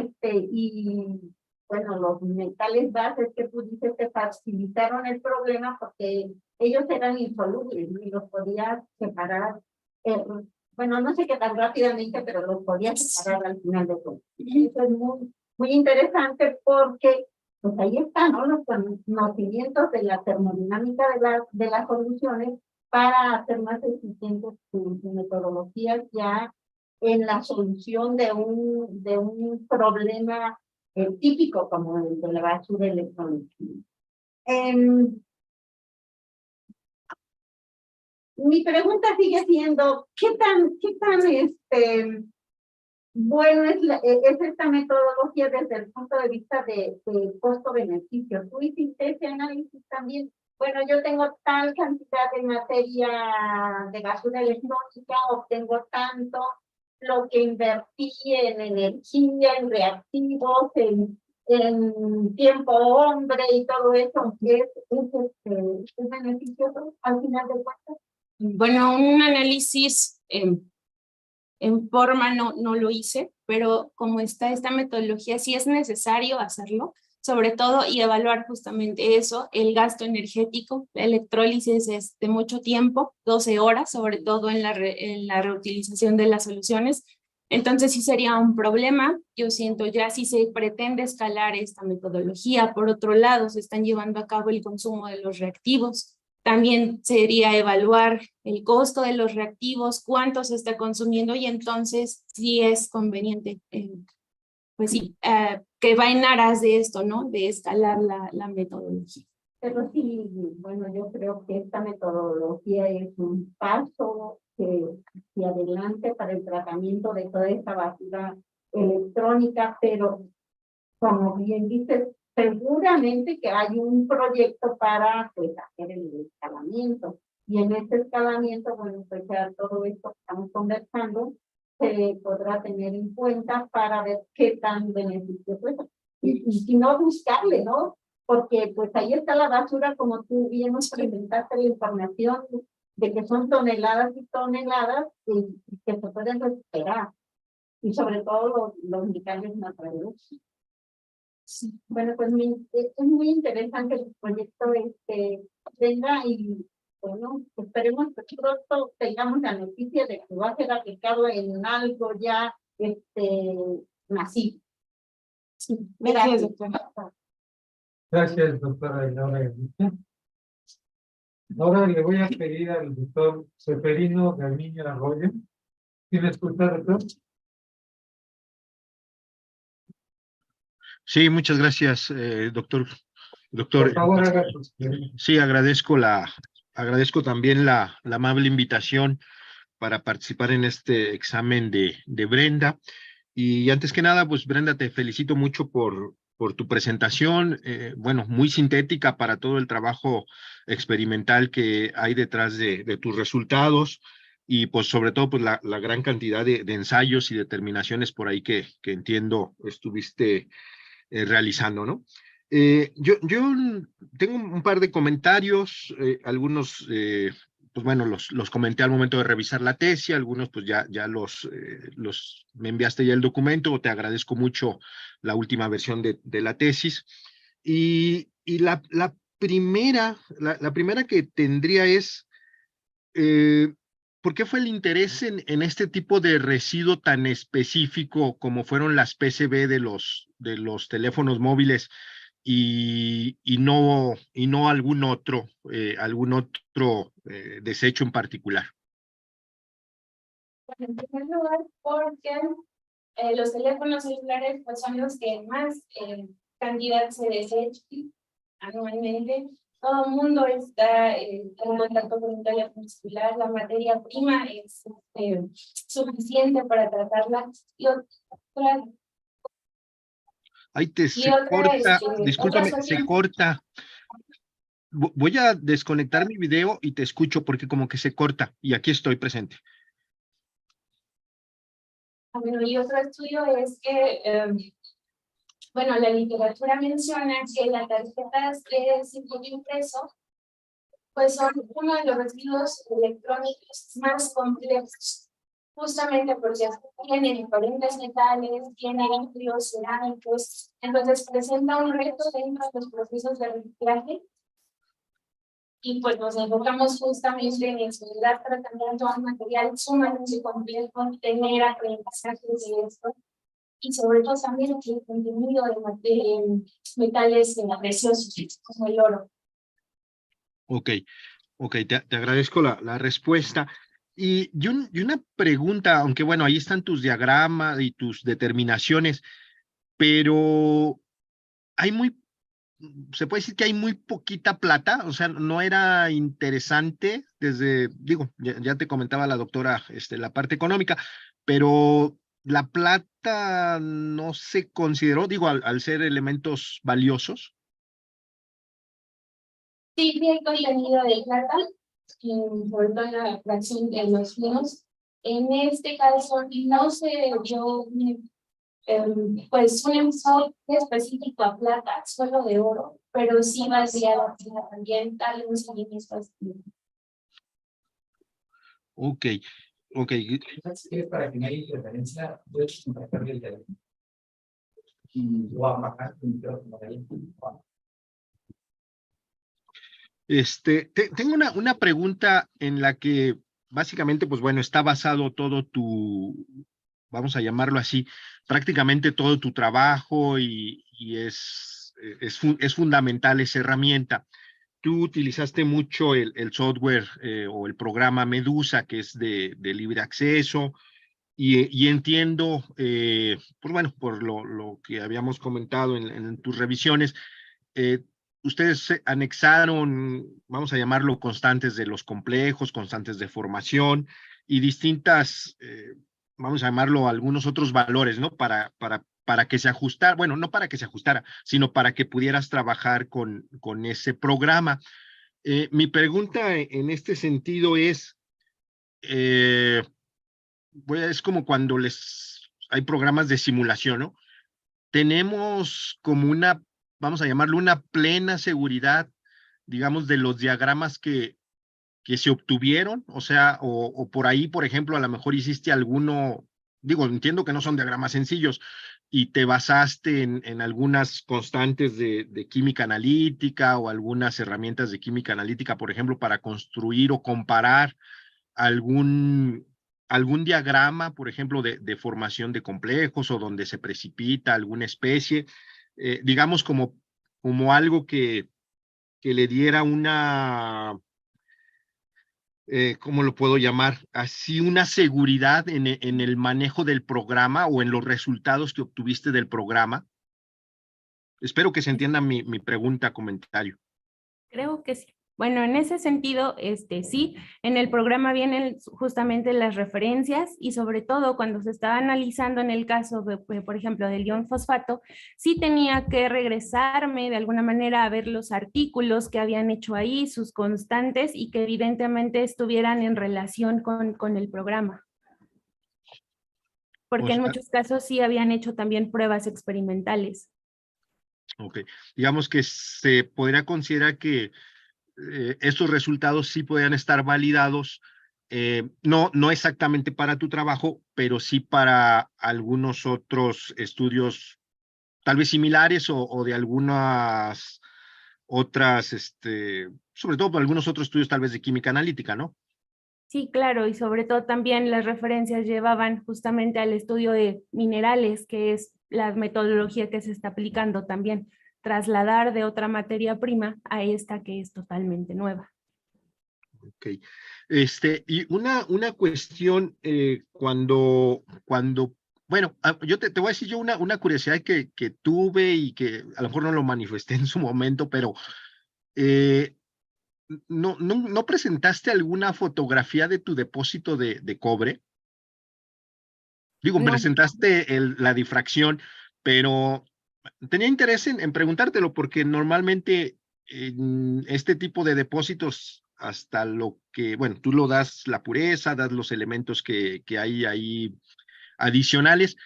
bueno, los metales bases que tú dices te facilitaron el problema porque ellos eran insolubles y los podías separar, bueno, no sé qué tan rápidamente, pero los podías separar al final de todo. Eso es muy interesante porque pues ahí están, ¿no? Los conocimientos de la termodinámica de las soluciones para hacer más eficientes sus metodologías ya en la solución de un problema típico como el de la basura electrónica. Mi pregunta sigue siendo, ¿qué tan bueno es esta metodología desde el punto de vista de costo-beneficio? ¿Tú hiciste ese análisis también? Bueno, yo tengo tal cantidad de materia de basura electrónica, obtengo tanto, lo que invertí en energía, en reactivos, en tiempo hombre y todo eso, ¿es beneficioso al final de cuentas? Bueno, un análisis en forma no lo hice, pero como está esta metodología, sí es necesario hacerlo, sobre todo y evaluar justamente eso, el gasto energético. La electrólisis es de mucho tiempo, 12 horas, sobre todo en la reutilización de las soluciones. Entonces sí sería un problema, yo siento ya si se pretende escalar esta metodología. Por otro lado, se están llevando a cabo el consumo de los reactivos. También sería evaluar el costo de los reactivos, cuánto se está consumiendo y entonces sí es conveniente, pues sí, que va en aras de esto, ¿no? De escalar la metodología. Pero sí, bueno, yo creo que esta metodología es un paso hacia adelante para el tratamiento de toda esta basura electrónica, pero como bien dices, seguramente que hay un proyecto para pues, hacer el escalamiento. Y en este escalamiento, bueno, pues ya todo esto que estamos conversando se podrá tener en cuenta para ver qué tan beneficioso es. Y si no, buscarle, ¿no? Porque pues ahí está la basura, como tú bien nos presentaste la información de que son toneladas y toneladas y que se pueden recuperar. Y sobre todo los metales naturales. Sí. Bueno, pues es muy interesante el proyecto venga y bueno, esperemos que pronto tengamos la noticia de que va a ser aplicado en algo ya masivo. Sí, Gracias, doctora. Gracias, doctora Laura. Ahora le voy a pedir al doctor Seferino Garmiño Arroyo. ¿Sí me escucha, doctor? Sí, muchas gracias, doctor. Por Doctor, favor, haga sus preguntas. sí, agradezco también la amable invitación para participar en este examen de Brenda. Y antes que nada, pues Brenda, te felicito mucho por tu presentación, bueno, muy sintética para todo el trabajo experimental que hay detrás de tus resultados y pues sobre todo pues la gran cantidad de ensayos y determinaciones por ahí que entiendo estuviste realizando, ¿no? Yo tengo un par de comentarios, algunos, pues bueno, los comenté al momento de revisar la tesis, algunos pues ya me enviaste ya el documento, te agradezco mucho la última versión de la tesis. Y la primera que tendría es, ¿por qué fue el interés en este tipo de residuo tan específico como fueron las PCB de los teléfonos móviles y no algún otro desecho en particular? Bueno, en primer lugar, porque los teléfonos celulares pues, son los que más cantidad se desechan anualmente. Todo el mundo está en contacto con un teléfono celular, la materia prima es suficiente para tratarla. Y otra, Ay, y se otra, corta, otra discúlpame, se solución. corta. Voy a desconectar mi video y te escucho porque como que se corta y aquí estoy presente. Bueno, y otro estudio es que, bueno, la literatura menciona que las tarjetas de circuito impreso pues son uno de los residuos electrónicos más complejos, justamente porque tiene diferentes metales, tiene núcleos cerámicos, entonces presenta un reto dentro de los procesos de reciclaje. Y pues nos enfocamos justamente en estudiar tratamiento a un material sumamente complejo, tener aprendizajes de esto, y sobre todo también el contenido de metales preciosos, como el oro. Ok, te agradezco la respuesta. Y una pregunta, aunque bueno, ahí están tus diagramas y tus determinaciones, pero hay se puede decir que hay muy poquita plata, o sea, no era interesante digo, ya te comentaba la doctora, la parte económica, pero la plata no se consideró, digo, al ser elementos valiosos. Sí, sí hay contenido de plata, sobre todo en la fracción de los finos. En este caso no se dio pues un enfoque específico a plata, solo de oro, pero sí vaciar la plata también, darle un seguimiento. Ok, ok. Si es para que no haya interferencia, puedes contactarle el teléfono. Y o apagar tu micrófono de ahí. Tengo una pregunta en la que básicamente, pues bueno, está basado todo vamos a llamarlo así, prácticamente todo tu trabajo y es fundamental esa herramienta. Tú utilizaste mucho el software o el programa Medusa, que es de libre acceso, y entiendo, pues bueno, por lo que habíamos comentado en tus revisiones, eh, ustedes anexaron, vamos a llamarlo, constantes de los complejos, constantes de formación y distintas, vamos a llamarlo, algunos otros valores, ¿no? Para que se ajustara, bueno, no para que se ajustara, sino para que pudieras trabajar con ese programa. Mi pregunta en este sentido es, es como cuando hay programas de simulación, ¿no? Tenemos como vamos a llamarlo, una plena seguridad, digamos, de los diagramas que se obtuvieron, o sea, o por ahí, por ejemplo, a lo mejor hiciste alguno, digo, entiendo que no son diagramas sencillos, y te basaste en algunas constantes de química analítica o algunas herramientas de química analítica, por ejemplo, para construir o comparar algún, algún diagrama, por ejemplo, de formación de complejos o donde se precipita alguna especie, digamos como algo que le diera ¿cómo lo puedo llamar? Así una seguridad en el manejo del programa o en los resultados que obtuviste del programa. Espero que se entienda mi pregunta, comentario. Creo que sí. Bueno, en ese sentido, sí, en el programa vienen justamente las referencias y sobre todo cuando se estaba analizando en el caso, por ejemplo, del ion fosfato, sí tenía que regresarme de alguna manera a ver los artículos que habían hecho ahí, sus constantes y que evidentemente estuvieran en relación con el programa. O Porque en sea, muchos casos sí habían hecho también pruebas experimentales. ok. Digamos que se podría considerar que estos resultados sí podrían estar validados, no exactamente para tu trabajo, pero sí para algunos otros estudios tal vez similares o de algunas otras, sobre todo para algunos otros estudios tal vez de química analítica, ¿no? Sí, claro, y sobre todo también las referencias llevaban justamente al estudio de minerales, que es la metodología que se está aplicando también, trasladar de otra materia prima a esta que es totalmente nueva. Ok. Y una cuestión, bueno, yo te voy a decir yo una curiosidad que tuve y que a lo mejor no lo manifesté en su momento, pero eh, ¿no presentaste alguna fotografía de tu depósito de cobre? Digo, No, presentaste la difracción, pero tenía interés en preguntártelo porque normalmente en este tipo de depósitos, hasta lo que, bueno, tú lo das la pureza, das los elementos que hay ahí adicionales,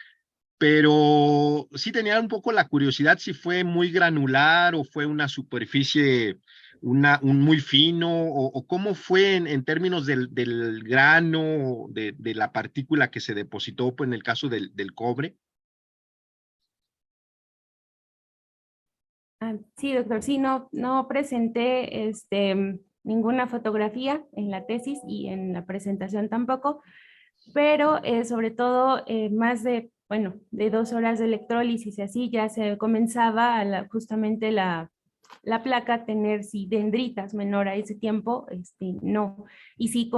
pero sí tenía un poco la curiosidad si fue muy granular o fue una superficie, un muy fino, o cómo fue en términos del grano, de la partícula que se depositó pues, en el caso del cobre. sí, doctor, sí, no presenté ninguna fotografía en la tesis y en la presentación tampoco, pero sobre todo más de, bueno, de 2 horas de electrólisis y así ya se comenzaba justamente la placa a tener sí, dendritas menor a ese tiempo, no, y sí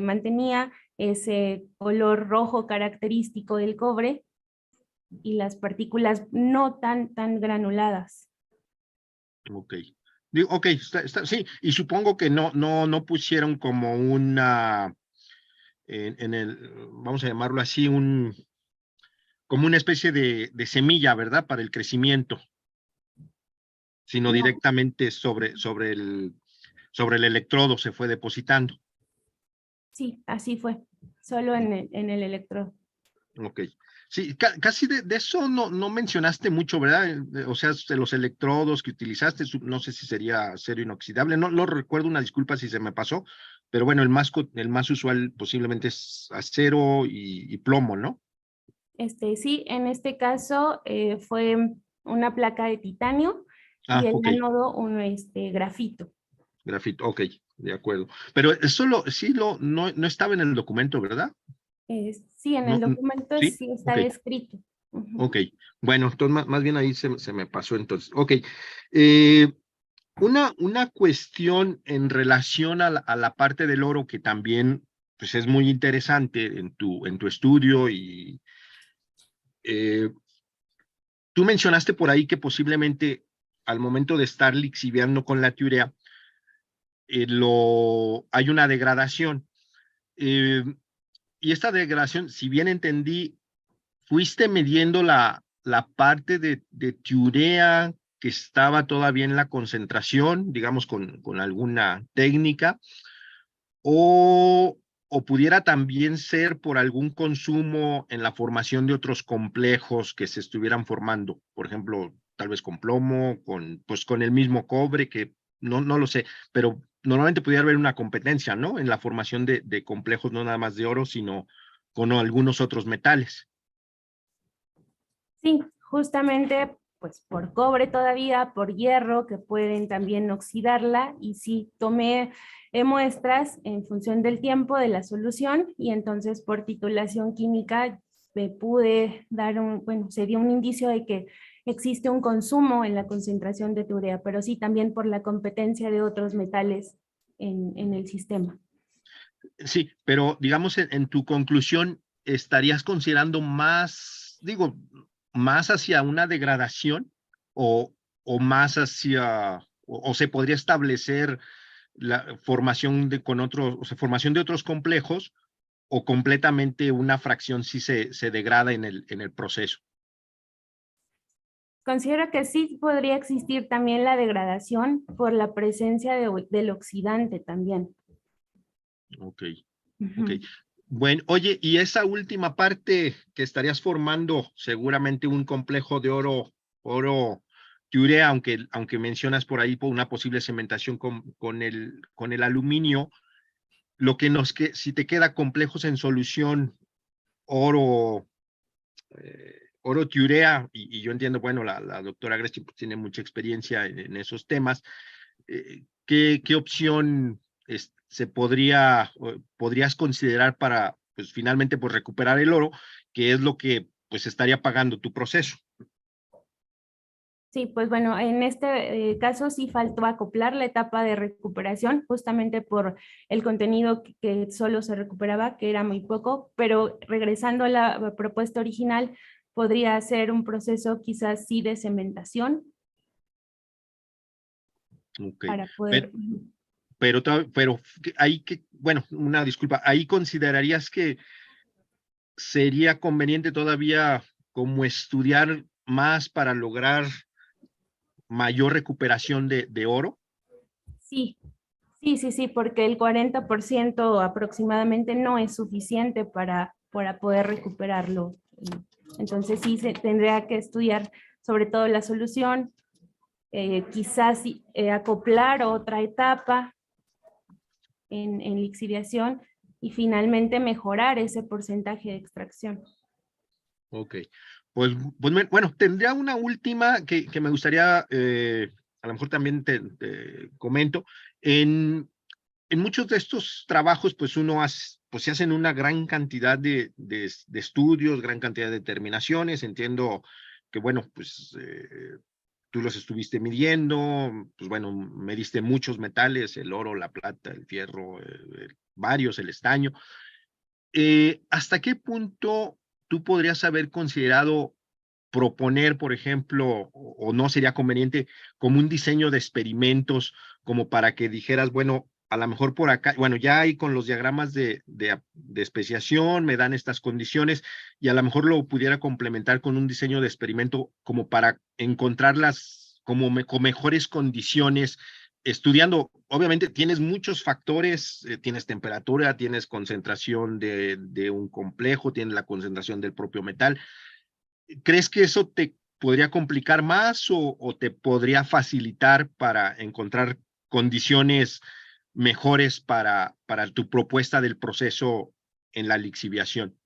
mantenía ese color rojo característico del cobre y las partículas no tan granuladas. Ok. Digo, ok, sí, y supongo que no pusieron como vamos a llamarlo así, como una especie de semilla, ¿verdad? Para el crecimiento, sino No, directamente sobre el electrodo se fue depositando. sí, así fue, solo en el electrodo. Ok. Sí, casi de eso no mencionaste mucho, ¿verdad? O sea, de los electrodos que utilizaste, no sé si sería acero inoxidable, no recuerdo, una disculpa si se me pasó, pero bueno, el más usual posiblemente es acero y plomo, ¿no? Sí, en este caso fue una placa de titanio y Ah, el ok, ánodo un grafito. grafito, ok, de acuerdo. Pero eso no estaba en el documento, ¿verdad? Sí, en el documento Sí, sí está ok. descrito. Ujú. Ok, bueno, entonces más bien ahí se me pasó entonces. Ok, eh, una cuestión en relación a la parte del oro que también pues, es muy interesante en tu estudio y eh, tú mencionaste por ahí que posiblemente al momento de estar lixiviando con la tiurea hay una degradación. Eh, y esta degradación, si bien entendí, fuiste midiendo la parte de tiurea que estaba todavía en la concentración, digamos, con alguna técnica, o pudiera también ser por algún consumo en la formación de otros complejos que se estuvieran formando, por ejemplo, tal vez con plomo, pues con el mismo cobre, que no lo sé, pero normalmente pudiera haber una competencia, ¿no? En la formación de complejos, no nada más de oro, sino con algunos otros metales. Sí, justamente pues por cobre todavía, por hierro, que pueden también oxidarla, y sí tomé muestras en función del tiempo de la solución, y entonces por titulación química me pude dar bueno, se dio un indicio de que existe un consumo en la concentración de tiurea, pero sí también por la competencia de otros metales en el sistema. Sí, pero digamos en tu conclusión, ¿estarías considerando más, digo, más hacia una degradación o más hacia, o se podría establecer la formación de con otros, o sea, formación de otros complejos o completamente una fracción si se degrada en el proceso? Considero que sí podría existir también la degradación por la presencia del oxidante también. Ok, ok. Ujú. Bueno, oye, y esa última parte que estarías formando, seguramente un complejo de oro tiurea, aunque mencionas por ahí por una posible cementación con el aluminio, lo que si te queda complejos en solución oro, oro tiurea, y yo entiendo, bueno, la doctora Gresti pues, tiene mucha experiencia en esos temas, ¿qué opción podrías considerar para, pues finalmente, pues recuperar el oro, que es lo que pues estaría pagando tu proceso? Sí, pues bueno, en este caso sí faltó acoplar la etapa de recuperación, justamente por el contenido que solo se recuperaba, que era muy poco, pero regresando a la propuesta original, podría ser un proceso quizás sí de cementación Ok, para pero, poder... pero ahí que, bueno, una disculpa, ahí considerarías que sería conveniente todavía como estudiar más para lograr mayor recuperación de oro. Sí, sí, porque el 40% aproximadamente no es suficiente para poder recuperarlo. Entonces sí se tendría que estudiar sobre todo la solución, quizás acoplar otra etapa en lixiviación y finalmente mejorar ese porcentaje de extracción. Ok, pues bueno, tendría una última que me gustaría, a lo mejor también te comento. En muchos de estos trabajos, pues pues se hacen una gran cantidad de estudios, gran cantidad de determinaciones. Entiendo que, bueno, pues tú los estuviste midiendo, pues bueno, mediste muchos metales, el oro, la plata, el fierro, varios, el estaño. ¿Hasta qué punto tú podrías haber considerado proponer, por ejemplo, o no sería conveniente como un diseño de experimentos, como para que dijeras, bueno, a lo mejor por acá, bueno, ya hay con los diagramas de especiación, me dan estas condiciones, y a lo mejor lo pudiera complementar con un diseño de experimento como para encontrarlas con mejores condiciones, estudiando, obviamente tienes muchos factores, tienes temperatura, tienes concentración de un complejo, tienes la concentración del propio metal. ¿Crees que eso te podría complicar más o te podría facilitar para encontrar condiciones mejores para tu propuesta del proceso en la lixiviación?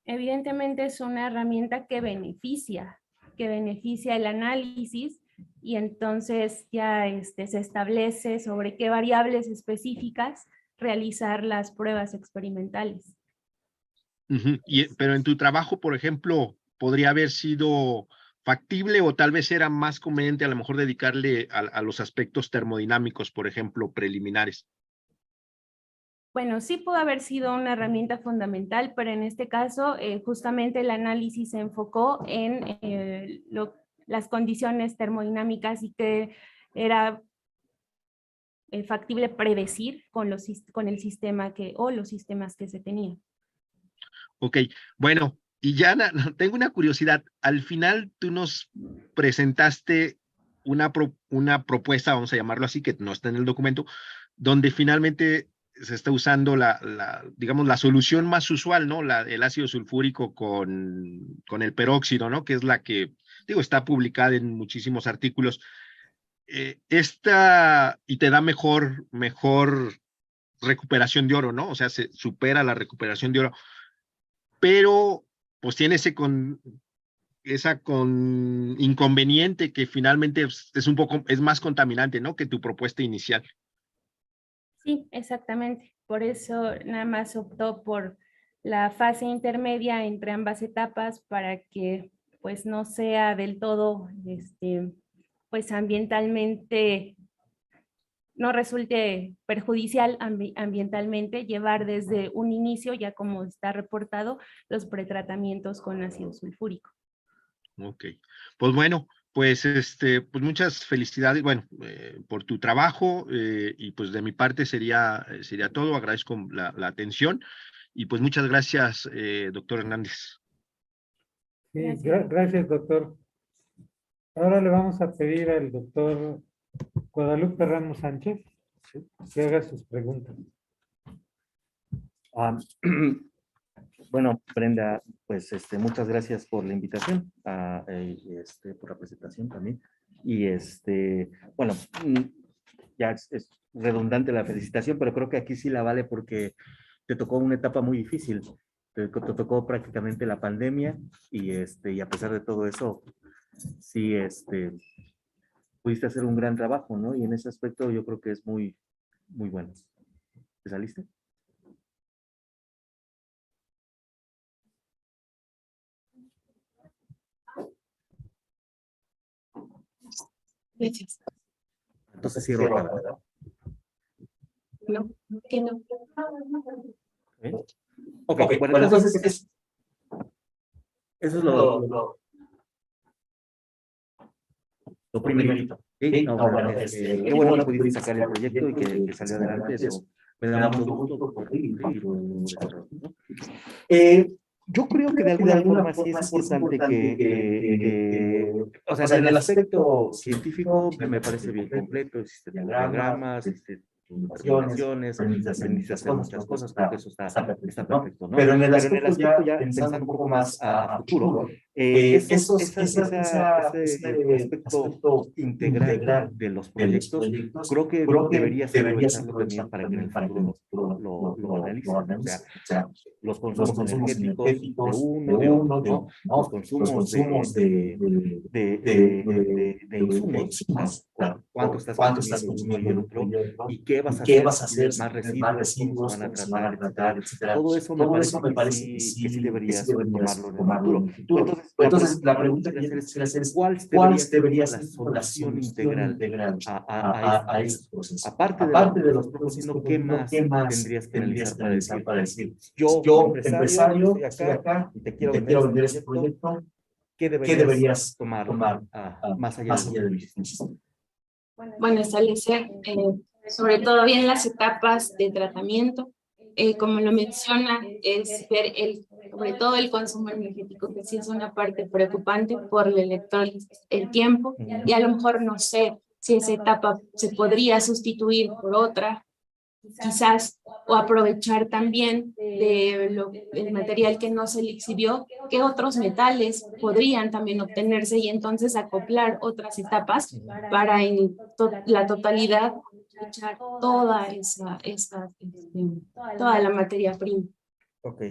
Evidentemente es una herramienta que beneficia el análisis y entonces ya se establece sobre qué variables específicas realizar las pruebas experimentales. Ujú. Pero en tu trabajo, por ejemplo, podría haber sido factible o tal vez era más conveniente a lo mejor dedicarle a los aspectos termodinámicos, por ejemplo, preliminares. Bueno, sí pudo haber sido una herramienta fundamental, pero en este caso justamente el análisis se enfocó en las condiciones termodinámicas y que era factible predecir con el sistema o los sistemas que se tenían. Ok, bueno, y ya tengo una curiosidad. Al final tú nos presentaste una propuesta, vamos a llamarlo así, que no está en el documento, donde finalmente se está usando digamos, la solución más usual, ¿no? El ácido sulfúrico con el peróxido, ¿no? Que es la que, digo, está publicada en muchísimos artículos. Y te da mejor recuperación de oro, ¿no? O sea, se supera la recuperación de oro, pero pues tiene esa inconveniente que finalmente es más contaminante, ¿no? Que tu propuesta inicial. Sí, exactamente. Por eso nada más optó por la fase intermedia entre ambas etapas para que pues no sea del todo pues ambientalmente no resulte perjudicial ambientalmente llevar desde un inicio, ya como está reportado, los pretratamientos con ácido sulfúrico. Ok, pues bueno, pues pues muchas felicidades, bueno, por tu trabajo, y pues de mi parte sería todo. Agradezco la atención y pues muchas gracias, doctor Hernández. Sí, gracias, doctor. Ahora le vamos a pedir al doctor Guadalupe Ramos Sánchez que haga sus preguntas. Bueno, Brenda, pues muchas gracias por la invitación, por la presentación también. Y bueno, ya es redundante la felicitación, pero creo que aquí sí la vale porque te tocó una etapa muy difícil. Te tocó prácticamente la pandemia y y a pesar de todo eso, sí, pudiste hacer un gran trabajo, ¿no? Y en ese aspecto yo creo que es muy, muy bueno. ¿Te saliste? Gracias. Entonces cierro acá, ¿verdad? No, que no. ¿Eh? Ok, bueno, entonces eso es lo primerito. ¿Sí? No, bueno, qué bueno que pudiste sacar el proyecto y que salió adelante. Eso me da mucho gusto por ti y por desarrollo, ¿no? Yo creo que de alguna forma sí es importante o sea, en el aspecto científico me parece bien completo, existen diagramas, existen determinaciones, aprendiste a hacer muchas cosas, creo que eso está perfecto, ¿no? Pero en el aspecto ya pensando un poco más a futuro, ese aspecto integral de los proyectos, creo que deberías aprovecharlo también para que en el futuro lo analicen, o sea, los consumos energéticos de uno, de otro, ¿no? Los consumos de insumos, claro, cuánto estás consumiendo uno y el otro, y qué vas a hacer, más residuos, cómo se van a tratar, etcétera. Todo eso me parece que sí deberías tomarlo en el futuro. Entonces, la pregunta que quisiera hacer es, ¿cuál debería ser la solución integral a estos procesos? Aparte de los procesos, ¿qué más tendrías que analizar para decir, yo, empresario, estoy acá y te quiero vender este proyecto, ¿qué deberías tomar más allá del business? Bueno, establecer sobre todo bien las etapas de tratamiento. Como lo menciona, es ver sobre todo el consumo energético, que sí es una parte preocupante por el electrólisis, el tiempo, y a lo mejor no sé si esa etapa se podría sustituir por otra, quizás, o aprovechar también el material que no se le exhibió, qué otros metales podrían también obtenerse y entonces acoplar otras etapas para en la totalidad echar toda toda la materia prima. Ok,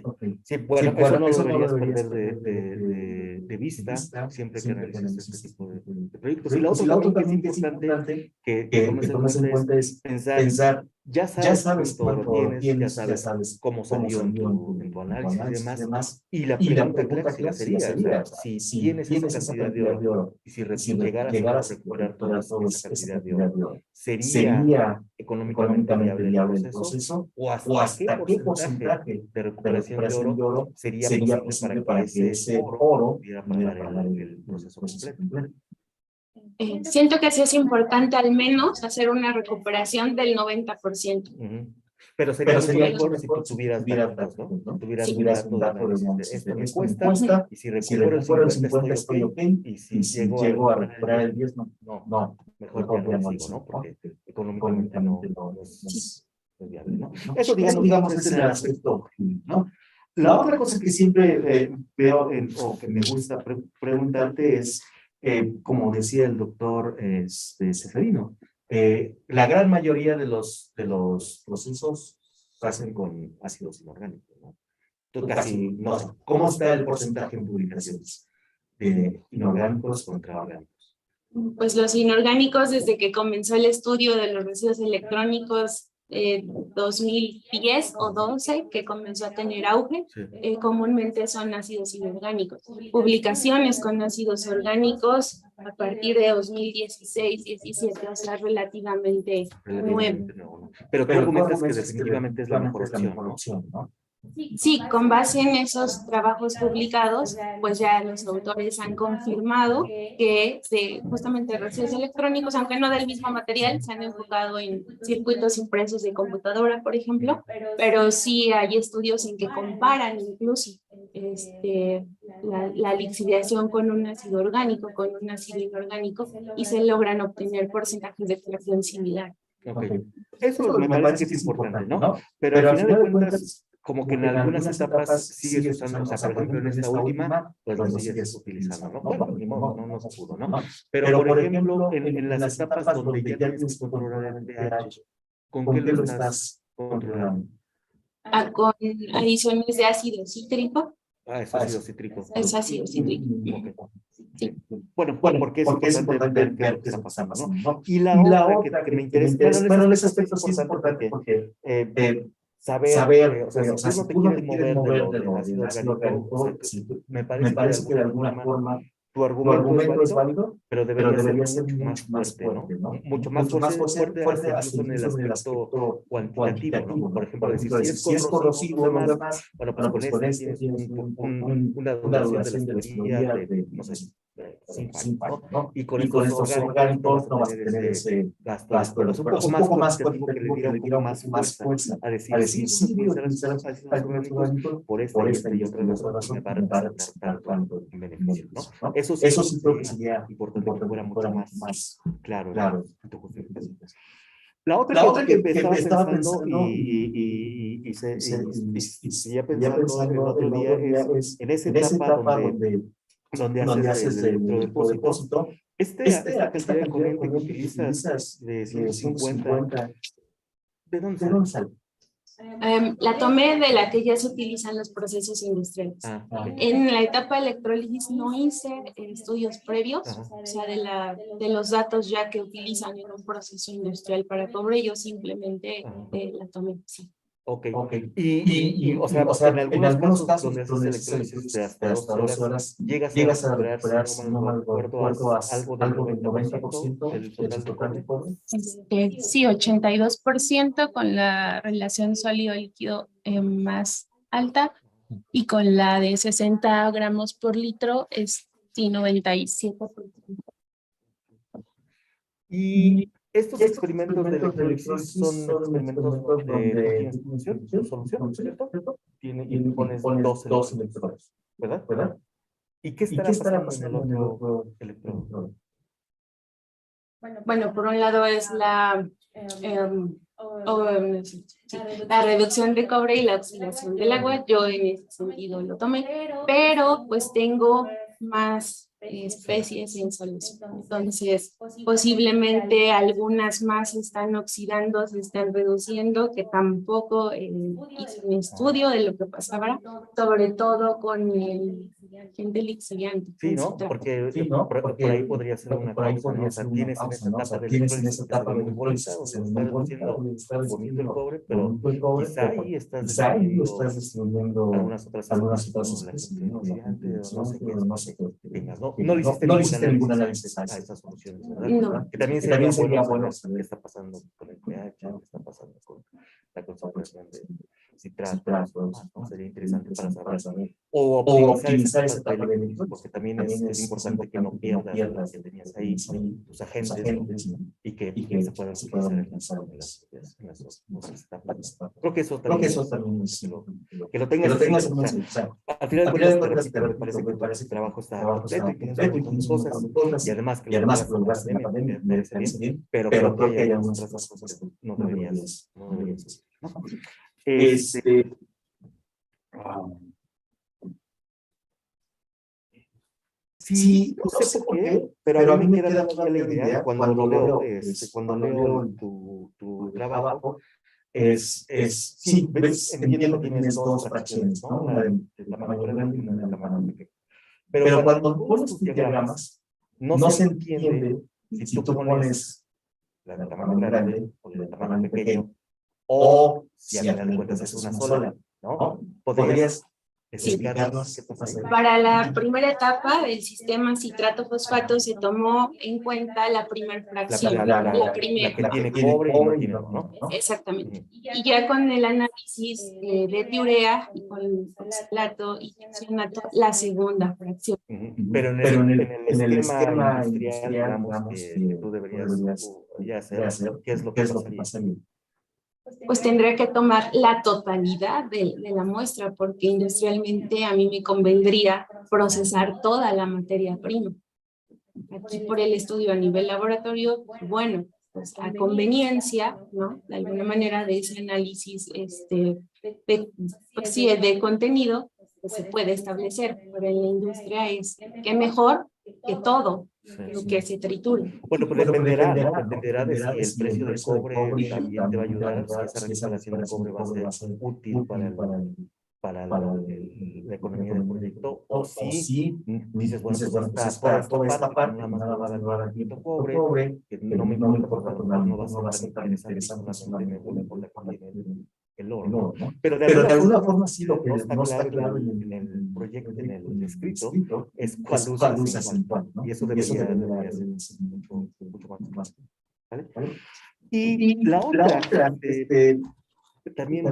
sí, bueno, eso no lo deberías perder de vista siempre que realices este tipo de proyectos. Y lo otro también que es importante que tomes en cuenta es pensar, ya sabes cuánto lo tienes, ya sabes cómo salió en tu análisis y demás. Y la pregunta clásica sería, o sea, si tienes esa cantidad de oro y si llegaras a recuperar toda esa cantidad de oro, ¿sería económicamente viable el proceso? ¿O hasta qué porcentaje de recuperación de oro sería posible para que ese oro pudiera pagar el proceso completo? Siento que sí es importante al menos hacer una recuperación del 90%. Pero sería mejor si tú tuvieras datos, ¿no? Tuvieras un dato de esto me cuesta, y si recupero el 50 estoy ok, y si llego a recuperar el 10, no, mejor ya no sigo, ¿no? Porque económicamente no es viable, ¿no? Eso digamos es el aspecto, ¿no? La otra cosa que siempre veo o que me gusta preguntarte es, como decía el doctor Ceferino, la gran mayoría de los procesos se hacen con ácidos inorgánicos, ¿no? Casi no sé. ¿Cómo está el porcentaje en publicaciones de inorgánicos contra orgánicos? Pues los inorgánicos, desde que comenzó el estudio de los residuos electrónicos, 2010 o 12 que comenzó a tener auge. Sí. Comúnmente son ácidos inorgánicos. Publicaciones con ácidos orgánicos a partir de 2016, 17, o sea, relativamente nuevo. Relativamente nuevo, ¿no? Pero tú argumentas que definitivamente es la mejor opción, ¿no? Sí, con base en esos trabajos publicados, pues ya los autores han confirmado que justamente residuos electrónicos, aunque no del mismo material, se han enfocado en circuitos impresos de computadora, por ejemplo, pero sí hay estudios en que comparan incluso la lixiviación con un ácido orgánico, con un ácido inorgánico, y se logran obtener porcentajes de extracción similar. Okay. Eso me parece que es importante, ¿no? Pero al final de cuentas, como que en algunas etapas sigues usando, o sea, por ejemplo, en esta última, pues lo sigues utilizando, ¿no? Bueno, ni modo, no se pudo, ¿no? Pero, por ejemplo, en las etapas donde ya tienes que controlar el pH, ¿con qué lo estás controlando? Con adiciones de ácido cítrico. Es ácido cítrico. Es ácido cítrico. Okay. Sí. Bueno, porque es importante ver qué está pasando, ¿no? Y la otra que me interesa, bueno, en ese aspecto sí es importante porque saber, o sea, si tú no te quieres mover de lo ácido orgánico, me parece que de alguna forma tu argumento es válido, pero debería ser mucho más fuerte, ¿no? Mucho más fuerte incluso en el aspecto cuantitativo, ¿no? Por ejemplo, decir, si es corrosivo o demás, bueno, pues con este tienes una duración de la tubería de, no sé, 5 años, ¿no? Y con estos orgánicos no vas a tener ese gasto, pero es un poco más cuantitativo que le diera un poco más fuerza a decir, sí, utilizar ácidos orgánicos por esta y otra razón me va a representar tanto en beneficio, ¿no? Eso sí creo que sería importante que fuera mucho más claro en tu justificación. La otra que estaba pensando y seguía pensando el otro día es en esa etapa donde haces el electrodepósito, esta cantidad de corriente que utilizas de 150, ¿de dónde sale? La tomé de la que ya se utilizan los procesos industriales. Okay. En la etapa de electrólisis no hice estudios previos, o sea, de los datos ya que utilizan en un proceso industrial para cobre, yo simplemente la tomé, sí. Okay. Y o sea, en algunos casos donde haces electrólisis de hasta 12 horas, llegas a recuperar, si no mal recuerdo, algo del 90% del total de cobre. Sí, 82% con la relación sólido-líquido más alta, y con la de 60 gramos por litro es 97%. Y estos experimentos de electrólisis son experimentos donde tú tienes tu solución, ¿cierto? Y pones dos electrodos, ¿verdad? ¿Y qué estará pasando en el otro electrodo? Bueno, por un lado es la reducción de cobre y la oxidación del agua. Yo en ese sentido lo tomé, pero pues tengo más especies en solución. Entonces, posiblemente algunas más se están oxidando, se están reduciendo, que tampoco hice un estudio de lo que pasaba, sobre todo con el agente lixiviante. Sí, ¿no? Porque por ahí podría ser una causa, ¿no? O sea, tienes en esa etapa de electrólisis que se ve muy bonita, o sea, está haciendo bonito el cobre, pero quizá ahí estás destruyendo algunas otras especies, como la gente no sé qué tengas, ¿no? No le hiciste ningún análisis a estas soluciones, ¿verdad? No. Que también sería bueno saber qué está pasando con el pH, qué está pasando con la concentración de citratos, ¿no? Sería interesante para saber. O optimizar esa etapa de electrólisis, porque también es importante que no pierdas lo que tenías ahí, tus agentes, ¿no? y que se puedan utilizar en las otras etapas. Creo que eso también es que lo tengas en mente. O sea, al final de cuentas, me parece que el trabajo está completo y con cosas, y además que lo lograste en la pandemia, me parece bien, pero creo que hay algunas otras cosas que no deberías hacer, ¿no? Sí, no sé por qué, pero a mí me queda todavía la idea cuando leo tu trabajo, sí, entiendo que tienes dos fracciones, ¿no? Una del tamaño grande y una del tamaño pequeño. Pero cuando pones tus diagramas, no se entiende si tú pones la del tamaño grande o la del tamaño pequeño, o si a final de cuentas es una sola, ¿no? ¿Podrías explicarnos qué pasa ahí? Para la primera etapa del sistema citrato-fosfato se tomó en cuenta la primera fracción, la primera. La que tiene cobre y no tiene, ¿no? Exactamente. Y ya con el análisis de tiurea y con oxalato y tiocianato, la segunda fracción. Pero en el esquema industrial, digamos, que tú deberías ya hacer, ¿qué es lo que pasa ahí? Pues tendría que tomar la totalidad de la muestra, porque industrialmente a mí me convendría procesar toda la materia prima. Aquí por el estudio a nivel laboratorio, bueno, pues a conveniencia, ¿no? De alguna manera de ese análisis, pues sí, de contenido, pues se puede establecer, pero en la industria es que mejor que todo lo que se tritura. Bueno, pero dependerá, ¿no? Dependerá de si el precio del cobre también te va a ayudar, si esa recuperación del cobre va a ser útil para la economía del proyecto, o si dices, bueno, pues toda esta parte nada más me va a dar un poquito cobre, que no me importa porque a lo mejor no va a ser tan interesante, solamente me importa que tiene el oro, ¿no? Pero de alguna forma sí lo que no está claro en el proyecto, en el escrito, es cuál usas en cuál, ¿no? Y eso debería ser mucho más, ¿vale? Y la otra, también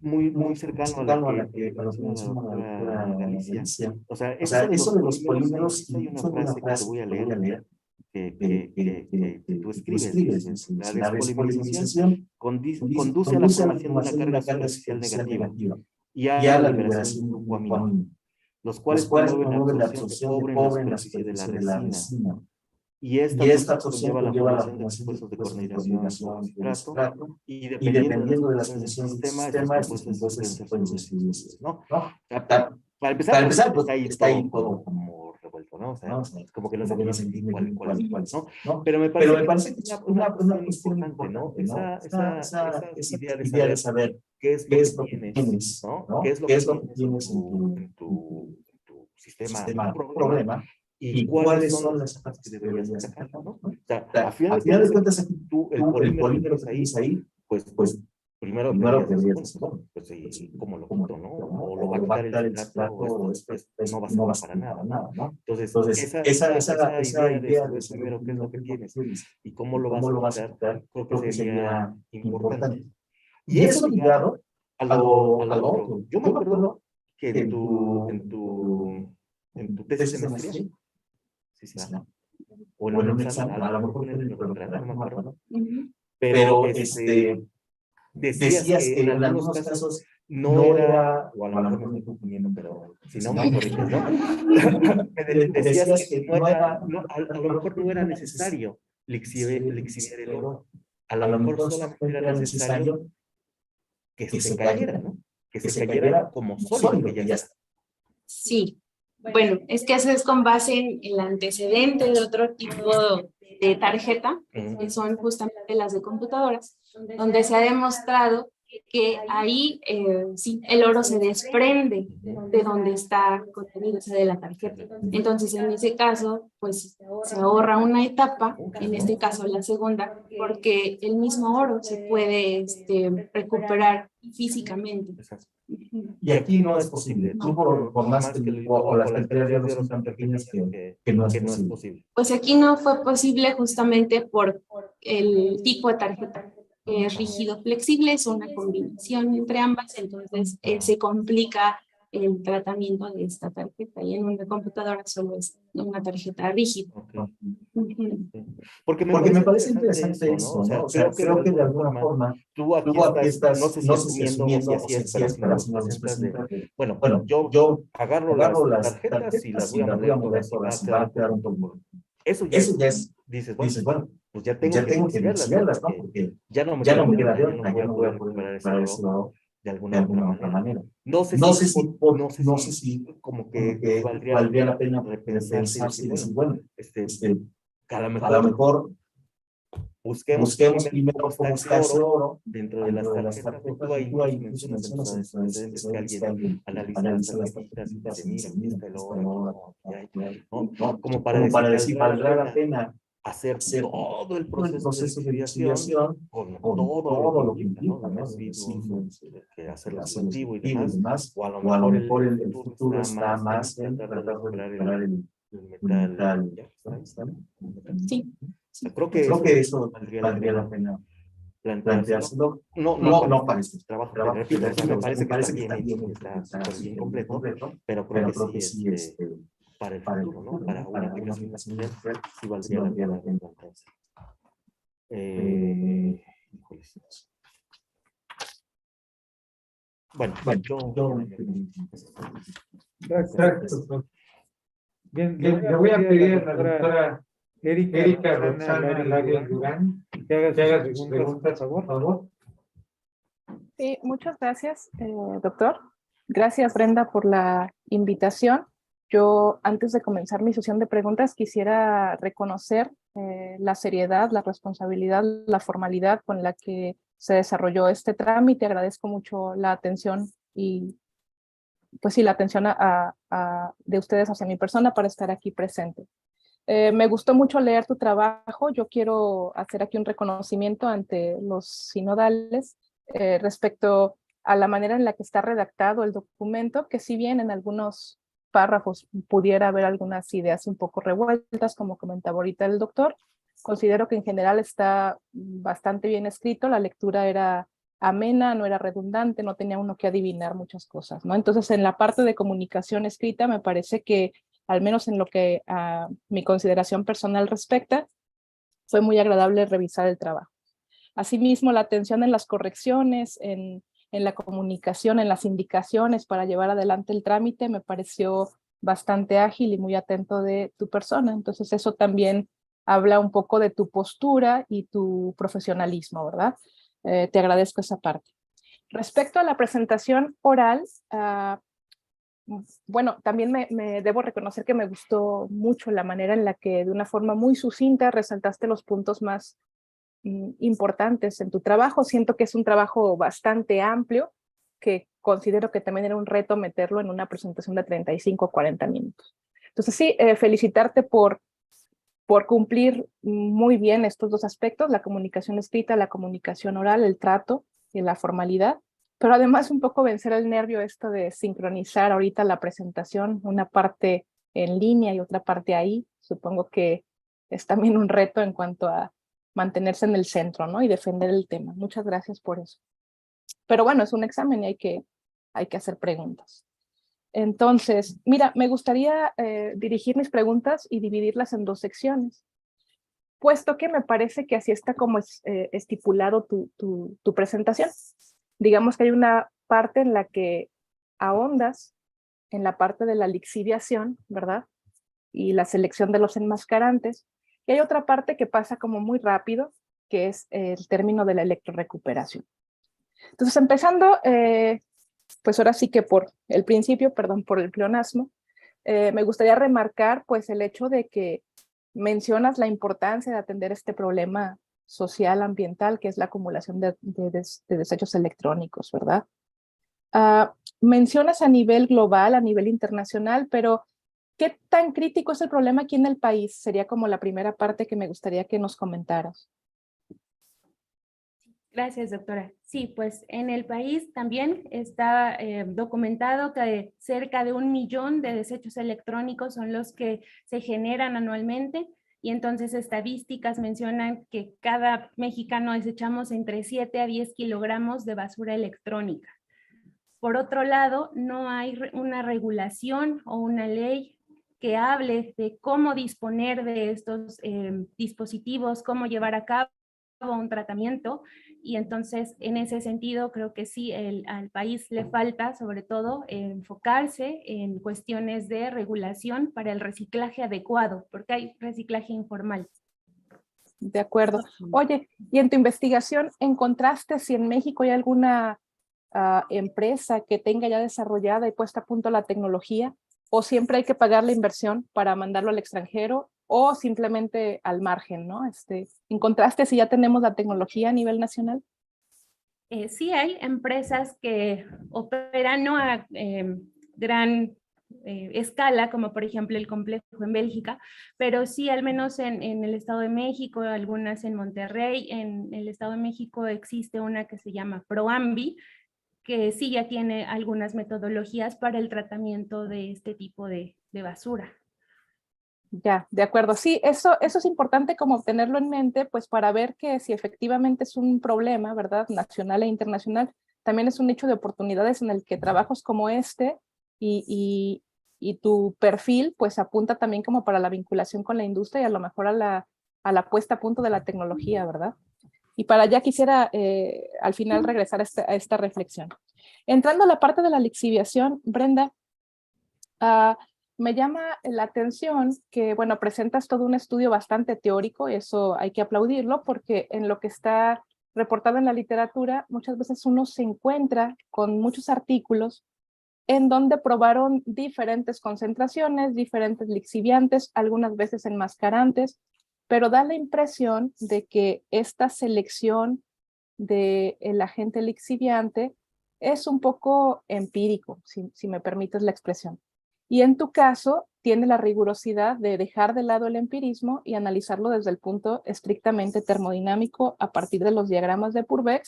muy cercano a la que menciona la doctora Galicia. O sea, eso de los polímeros, hay una frase que te voy a leer, que tú escribes, la despolimerización conduce a la formación de una carga superficial negativa y a la liberación de un grupo amino, los cuales promueven la absorción de cobre en la superficie de la resina. Y esta absorción conlleva la formación de esfuerzos de coordinación con citrato y dependiendo de las condiciones del sistema, estos compuestos pueden ser producidos, ¿no? Para empezar, pues está ahí todo como revuelto, ¿no? O sea, como que no se entiende cuál es cuál, ¿no? Pero me parece que es una cuestión importante, ¿no? Esa idea de saber qué es lo que tienes, ¿no? ¿Qué es lo que tienes en tu sistema problema? ¿Y cuáles son las etapas que deberías sacar, ¿no? O sea, a final de cuentas, tú, el polímero que tienes ahí, pues primero deberías decir, bueno, pues ¿cómo lo quito, no? O lo va a quitar el citrato, o no va a servir para nada, ¿no? Entonces, esa idea de saber primero qué es lo que tienes y cómo lo vas a quitar, creo que sería importante. Y eso ligado a lo otro. Yo me acuerdo que en tu tesis de maestría, sí, o en un examen, a lo mejor en el doctorado, no me acuerdo, pero decías que en algunos casos no era, o a lo mejor me estoy confundiendo, pero si no me corriges, ¿no? Decías que no era, a lo mejor no era necesario lixiviar el oro, a lo mejor solamente era necesario que se cayera, ¿no? Que se cayera como sólido, que ya está. Sí. Bueno, es que eso es con base en el antecedente de otro tipo de tarjeta, que son justamente las de computadoras, donde se ha demostrado que ahí sí, el oro se desprende de donde está contenido, o sea, de la tarjeta. Entonces, en ese caso, pues se ahorra una etapa, en este caso la segunda, porque el mismo oro se puede recuperar físicamente. Y aquí no es posible. Tú por más que o las cantidades de oro son tan pequeñas que no es posible. Pues aquí no fue posible justamente por el tipo de tarjeta. Es rígido flexible, es una combinación entre ambas, entonces se complica el tratamiento de esta tarjeta y en una computadora solo es una tarjeta rígida. Porque me parece interesante eso, ¿no? O sea, creo que de alguna forma tú aquí estás, no sé si asumiendo o si así es, pero si nos presentas de, bueno, yo agarro las tarjetas y las voy a mover todas y va a quedar un poco. Eso ya es, dices, bueno, pues ya tengo que iniciarlas, ¿no? Porque ya no me queda de otra, ya no voy a recuperar ese oro de alguna otra manera. No sé si como que valdría la pena repensarse y decir, bueno, a lo mejor busquemos primero cómo está ese oro dentro de las tarjetas. Tú ahí mencionas en los antecedentes que alguien analiza las tarjetas y dice, mira, aquí está el oro, ¿no? Como para decir, valdrá la pena hacer todo el proceso de lixiviación con todo lo que implica, ¿no? Los residuos, que hacer el cultivo y demás, o a lo mejor el futuro está más en tratar de recuperar el metal. Sí. Creo que eso valdría la pena planteárselo. No parece trabajo, te repito, o sea, me parece que está bien hecho, está súper bien completo, pero creo que sí, para el futuro, ¿no? Para una aplicación industrial, sí valdría la pena planteárselo. Bueno, yo Gracias, doctor. Bien, le voy a pedir a la doctora Erika Roxana Laguer Durán que haga sus preguntas, por favor. Sí, muchas gracias, doctor. Gracias, Brenda, por la invitación. Yo, antes de comenzar mi sesión de preguntas, quisiera reconocer la seriedad, la responsabilidad, la formalidad con la que se desarrolló este trámite. Agradezco mucho la atención y, pues sí, la atención de ustedes hacia mi persona para estar aquí presente. Me gustó mucho leer tu trabajo. Yo quiero hacer aquí un reconocimiento ante los sinodales respecto a la manera en la que está redactado el documento, que si bien en algunos párrafos pudiera haber algunas ideas un poco revueltas, como comentaba ahorita el doctor, considero que en general está bastante bien escrito, la lectura era amena, no era redundante, no tenía uno que adivinar muchas cosas, ¿no? Entonces, en la parte de comunicación escrita, me parece que, al menos en lo que a mi consideración personal respecta, fue muy agradable revisar el trabajo. Asimismo, la atención en las correcciones, en la comunicación, en las indicaciones para llevar adelante el trámite, me pareció bastante ágil y muy atento de tu persona. Entonces, eso también habla un poco de tu postura y tu profesionalismo, ¿verdad? Te agradezco esa parte. Respecto a la presentación oral, bueno, también me debo reconocer que me gustó mucho la manera en la que de una forma muy sucinta resaltaste los puntos más importantes en tu trabajo. Siento que es un trabajo bastante amplio, que considero que también era un reto meterlo en una presentación de 35 o 40 minutos. Entonces sí, felicitarte por cumplir muy bien estos dos aspectos, la comunicación escrita, la comunicación oral, el trato y la formalidad, pero además un poco vencer el nervio esto de sincronizar ahorita la presentación, una parte en línea y otra parte ahí. Supongo que es también un reto en cuanto a mantenerse en el centro, ¿no? Y defender el tema. Muchas gracias por eso. Pero bueno, es un examen y hay que hacer preguntas. Entonces, mira, me gustaría dirigir mis preguntas y dividirlas en dos secciones, puesto que me parece que así está como estipulado tu presentación. Digamos que hay una parte en la que ahondas en la parte de la lixiviación, ¿verdad? Y la selección de los enmascarantes. Y hay otra parte que pasa como muy rápido, que es el término de la electrorecuperación. Entonces, empezando, pues ahora sí que por el principio, perdón, por el pleonasmo, me gustaría remarcar pues el hecho de que mencionas la importancia de atender este problema social, ambiental, que es la acumulación de desechos electrónicos, ¿verdad? Mencionas a nivel global, a nivel internacional, pero ¿qué tan crítico es el problema aquí en el país? Sería como la primera parte que me gustaría que nos comentaras. Gracias, doctora. Sí, pues en el país también está documentado que cerca de 1 millón de desechos electrónicos son los que se generan anualmente, y entonces estadísticas mencionan que cada mexicano desechamos entre 7 a 10 kilogramos de basura electrónica. Por otro lado, no hay una regulación o una ley que hable de cómo disponer de estos dispositivos, cómo llevar a cabo un tratamiento, y entonces en ese sentido creo que sí, al país le falta sobre todo enfocarse en cuestiones de regulación para el reciclaje adecuado, porque hay reciclaje informal. De acuerdo. Oye, y en tu investigación, ¿encontraste si en México hay alguna empresa que tenga ya desarrollada y puesta a punto la tecnología, o siempre hay que pagar la inversión para mandarlo al extranjero, o simplemente al margen, ¿no? ¿Encontraste si ya tenemos la tecnología a nivel nacional? Sí hay empresas que operan no a gran escala, como por ejemplo el complejo en Bélgica, pero sí al menos en el Estado de México, algunas en Monterrey. En el Estado de México existe una que se llama ProAmbi, que sí ya tiene algunas metodologías para el tratamiento de este tipo de basura. Ya, de acuerdo. Sí, eso es importante como tenerlo en mente, pues para ver que si efectivamente es un problema, ¿verdad? Nacional e internacional, también es un nicho de oportunidades en el que trabajos como este y tu perfil, pues apunta también como para la vinculación con la industria y a lo mejor a la puesta a punto de la tecnología, ¿verdad? Y para allá quisiera al final regresar a esta reflexión. Entrando a la parte de la lixiviación, Brenda, me llama la atención que, bueno, presentas todo un estudio bastante teórico, y eso hay que aplaudirlo, porque en lo que está reportado en la literatura, muchas veces uno se encuentra con muchos artículos en donde probaron diferentes concentraciones, diferentes lixiviantes, algunas veces enmascarantes, pero da la impresión de que esta selección del agente lixiviante es un poco empírico, si me permites la expresión. Y en tu caso, tiene la rigurosidad de dejar de lado el empirismo y analizarlo desde el punto estrictamente termodinámico a partir de los diagramas de Purbeck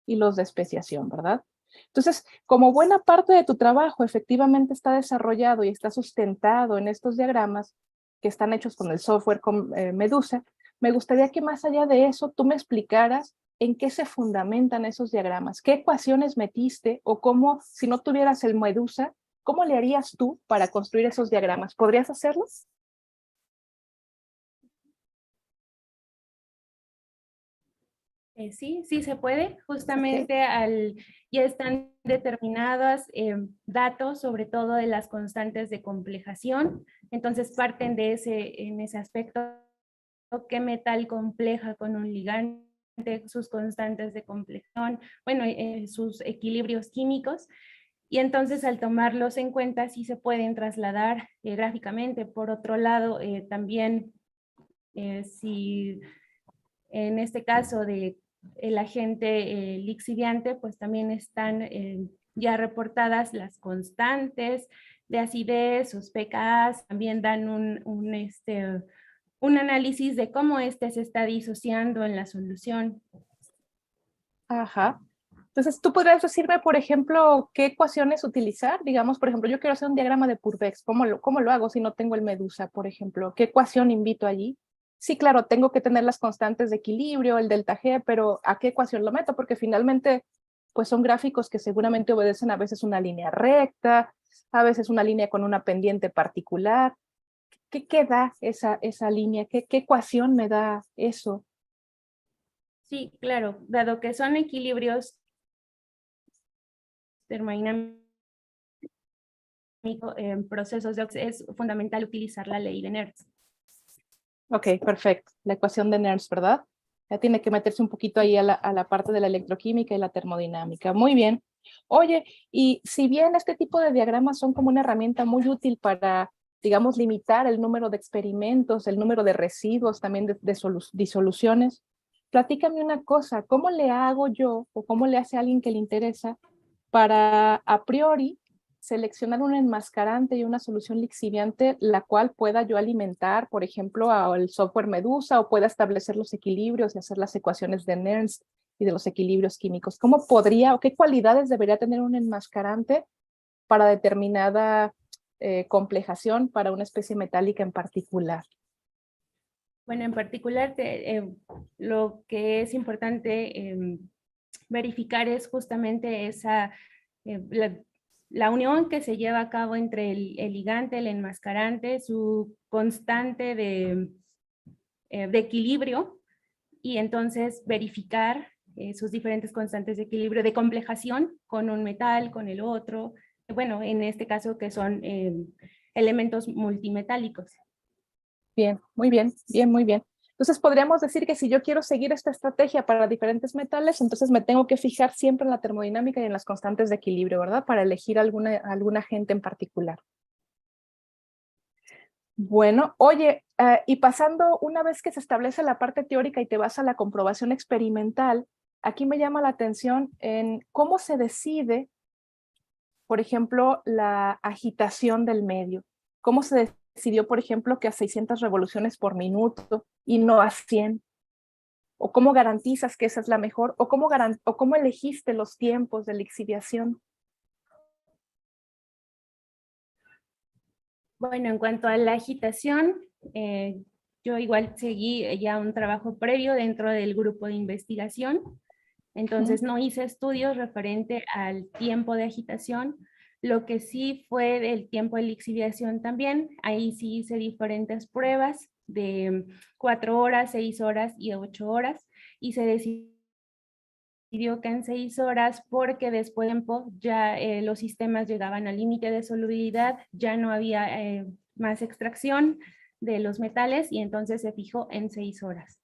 y los de especiación, ¿verdad? Entonces, como buena parte de tu trabajo efectivamente está desarrollado y está sustentado en estos diagramas que están hechos con el software con Medusa, me gustaría que más allá de eso tú me explicaras en qué se fundamentan esos diagramas, qué ecuaciones metiste o cómo, si no tuvieras el Medusa, ¿cómo le harías tú para construir esos diagramas? ¿Podrías hacerlos? Sí, sí se puede. Justamente ya están determinados datos, sobre todo de las constantes de complejación. Entonces parten en ese aspecto, qué metal compleja con un ligante, sus constantes de complejación, bueno, sus equilibrios químicos. Y entonces al tomarlos en cuenta sí se pueden trasladar gráficamente. Por otro lado, también si en este caso de el agente lixiviante, pues también están ya reportadas las constantes de acidez, sus pKs, también dan un análisis de cómo se está disociando en la solución. Ajá. Entonces, ¿tú podrías decirme, por ejemplo, qué ecuaciones utilizar? Digamos, por ejemplo, yo quiero hacer un diagrama de Purbeck. ¿Cómo lo hago si no tengo el Medusa, por ejemplo? ¿Qué ecuación invito allí? Sí, claro, tengo que tener las constantes de equilibrio, el delta G, pero ¿a qué ecuación lo meto? Porque finalmente, pues son gráficos que seguramente obedecen a veces una línea recta, a veces una línea con una pendiente particular. ¿Qué da esa línea? ¿Qué ecuación me da eso? Sí, claro, dado que son equilibrios termodinámicos en procesos de oxidación, es fundamental utilizar la ley de Nernst. Ok, perfecto. La ecuación de Nernst, ¿verdad? Ya tiene que meterse un poquito ahí a la parte de la electroquímica y la termodinámica. Muy bien. Oye, y si bien este tipo de diagramas son como una herramienta muy útil para, digamos, limitar el número de experimentos, el número de residuos, también de disoluciones, platícame una cosa, ¿cómo le hago yo o cómo le hace a alguien que le interesa para a priori seleccionar un enmascarante y una solución lixiviante, la cual pueda yo alimentar, por ejemplo, al software Medusa, o pueda establecer los equilibrios y hacer las ecuaciones de Nernst y de los equilibrios químicos? ¿Cómo podría o qué cualidades debería tener un enmascarante para determinada complejación para una especie metálica en particular? Bueno, en particular, lo que es importante verificar es justamente la unión que se lleva a cabo entre el ligante, el enmascarante, su constante de equilibrio, y entonces verificar sus diferentes constantes de equilibrio de complejación con un metal, con el otro, bueno, en este caso que son elementos multimetálicos. Bien, muy bien, bien, muy bien. Entonces podríamos decir que si yo quiero seguir esta estrategia para diferentes metales, entonces me tengo que fijar siempre en la termodinámica y en las constantes de equilibrio, ¿verdad? Para elegir algún agente en particular. Bueno, oye, y pasando una vez que se establece la parte teórica y te vas a la comprobación experimental, aquí me llama la atención en cómo se decide por ejemplo, la agitación del medio. ¿Cómo se decidió, por ejemplo, que a 600 revoluciones por minuto y no a 100? ¿O cómo garantizas que esa es la mejor? ¿O cómo elegiste los tiempos de lixiviación? Bueno, en cuanto a la agitación, yo igual seguí ya un trabajo previo dentro del grupo de investigación. Entonces no hice estudios referente al tiempo de agitación. Lo que sí fue del tiempo de lixiviación también. Ahí sí hice diferentes pruebas de 4 horas, 6 horas y 8 horas. Y se decidió que en 6 horas, porque después de tiempo ya los sistemas llegaban al límite de solubilidad, ya no había más extracción de los metales y entonces se fijó en 6 horas.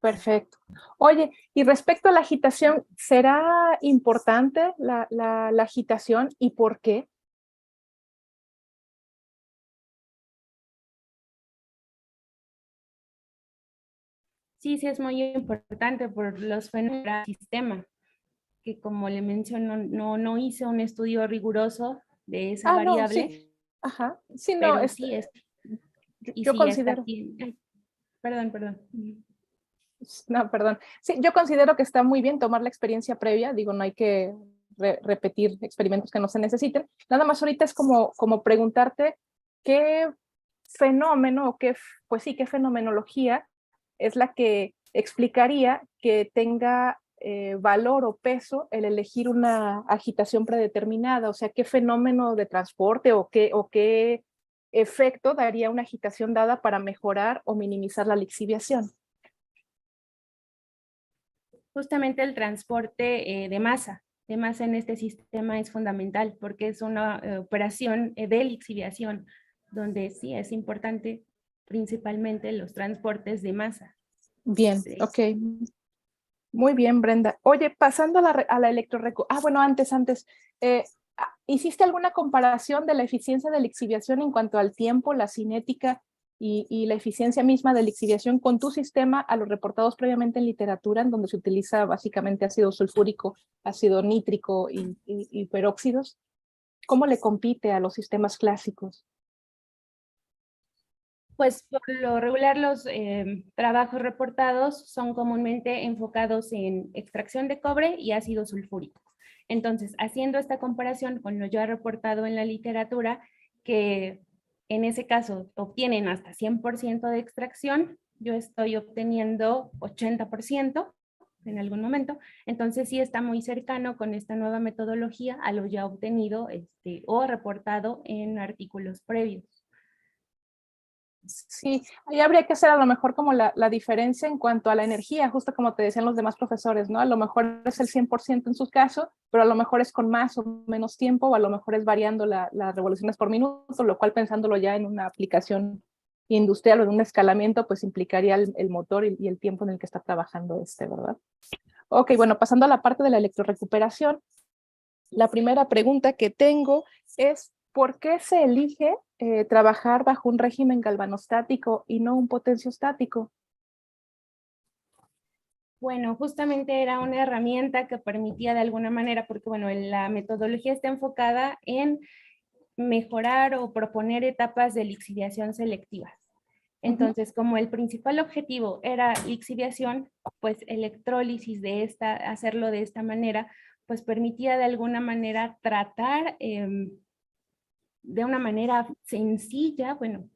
Perfecto. Oye, y respecto a la agitación, ¿será importante la agitación y por qué? Sí, sí es muy importante por los fenómenos del sistema, que como le menciono, no hice un estudio riguroso de esa No, variable, sí. Ajá. Sí, no, pero sí es. Y yo sí está considero. aquí. Ay, perdón. No, perdón. Sí, yo considero que está muy bien tomar la experiencia previa. Digo, no hay que repetir experimentos que no se necesiten. Nada más ahorita es como preguntarte qué fenómeno o pues sí, qué fenomenología es la que explicaría que tenga valor o peso el elegir una agitación predeterminada. O sea, qué fenómeno de transporte o qué efecto daría una agitación dada para mejorar o minimizar la lixiviación. Justamente el transporte de masa en este sistema es fundamental porque es una operación de lixiviación, donde sí es importante principalmente los transportes de masa. Bien, Sí. ok. Muy bien, Brenda. Oye, pasando a la electrorecuperación. Bueno, antes. ¿Hiciste alguna comparación de la eficiencia de lixiviación en cuanto al tiempo, la cinética y la eficiencia misma de lixiviación con tu sistema a los reportados previamente en literatura, en donde se utiliza básicamente ácido sulfúrico, ácido nítrico y peróxidos? ¿Cómo le compite a los sistemas clásicos? Pues por lo regular los trabajos reportados son comúnmente enfocados en extracción de cobre y ácido sulfúrico. Entonces, haciendo esta comparación con lo ya reportado en la literatura, que en ese caso obtienen hasta 100% de extracción, yo estoy obteniendo 80% en algún momento, entonces sí está muy cercano con esta nueva metodología a lo ya obtenido o reportado en artículos previos. Sí, ahí habría que hacer a lo mejor como la diferencia en cuanto a la energía, justo como te decían los demás profesores, ¿no? A lo mejor es el 100% en su caso, pero a lo mejor es con más o menos tiempo, o a lo mejor es variando las revoluciones por minuto, lo cual pensándolo ya en una aplicación industrial o en un escalamiento, pues implicaría el motor y el tiempo en el que está trabajando ¿verdad? Ok, bueno, pasando a la parte de la electrorecuperación, la primera pregunta que tengo es, ¿por qué se elige trabajar bajo un régimen galvanostático y no un potenciostático? Bueno, justamente era una herramienta que permitía de alguna manera, porque bueno, la metodología está enfocada en mejorar o proponer etapas de lixiviación selectivas. Entonces, como el principal objetivo era lixiviación, pues electrólisis hacerlo de esta manera, pues permitía de alguna manera tratar de una manera sencilla, bueno,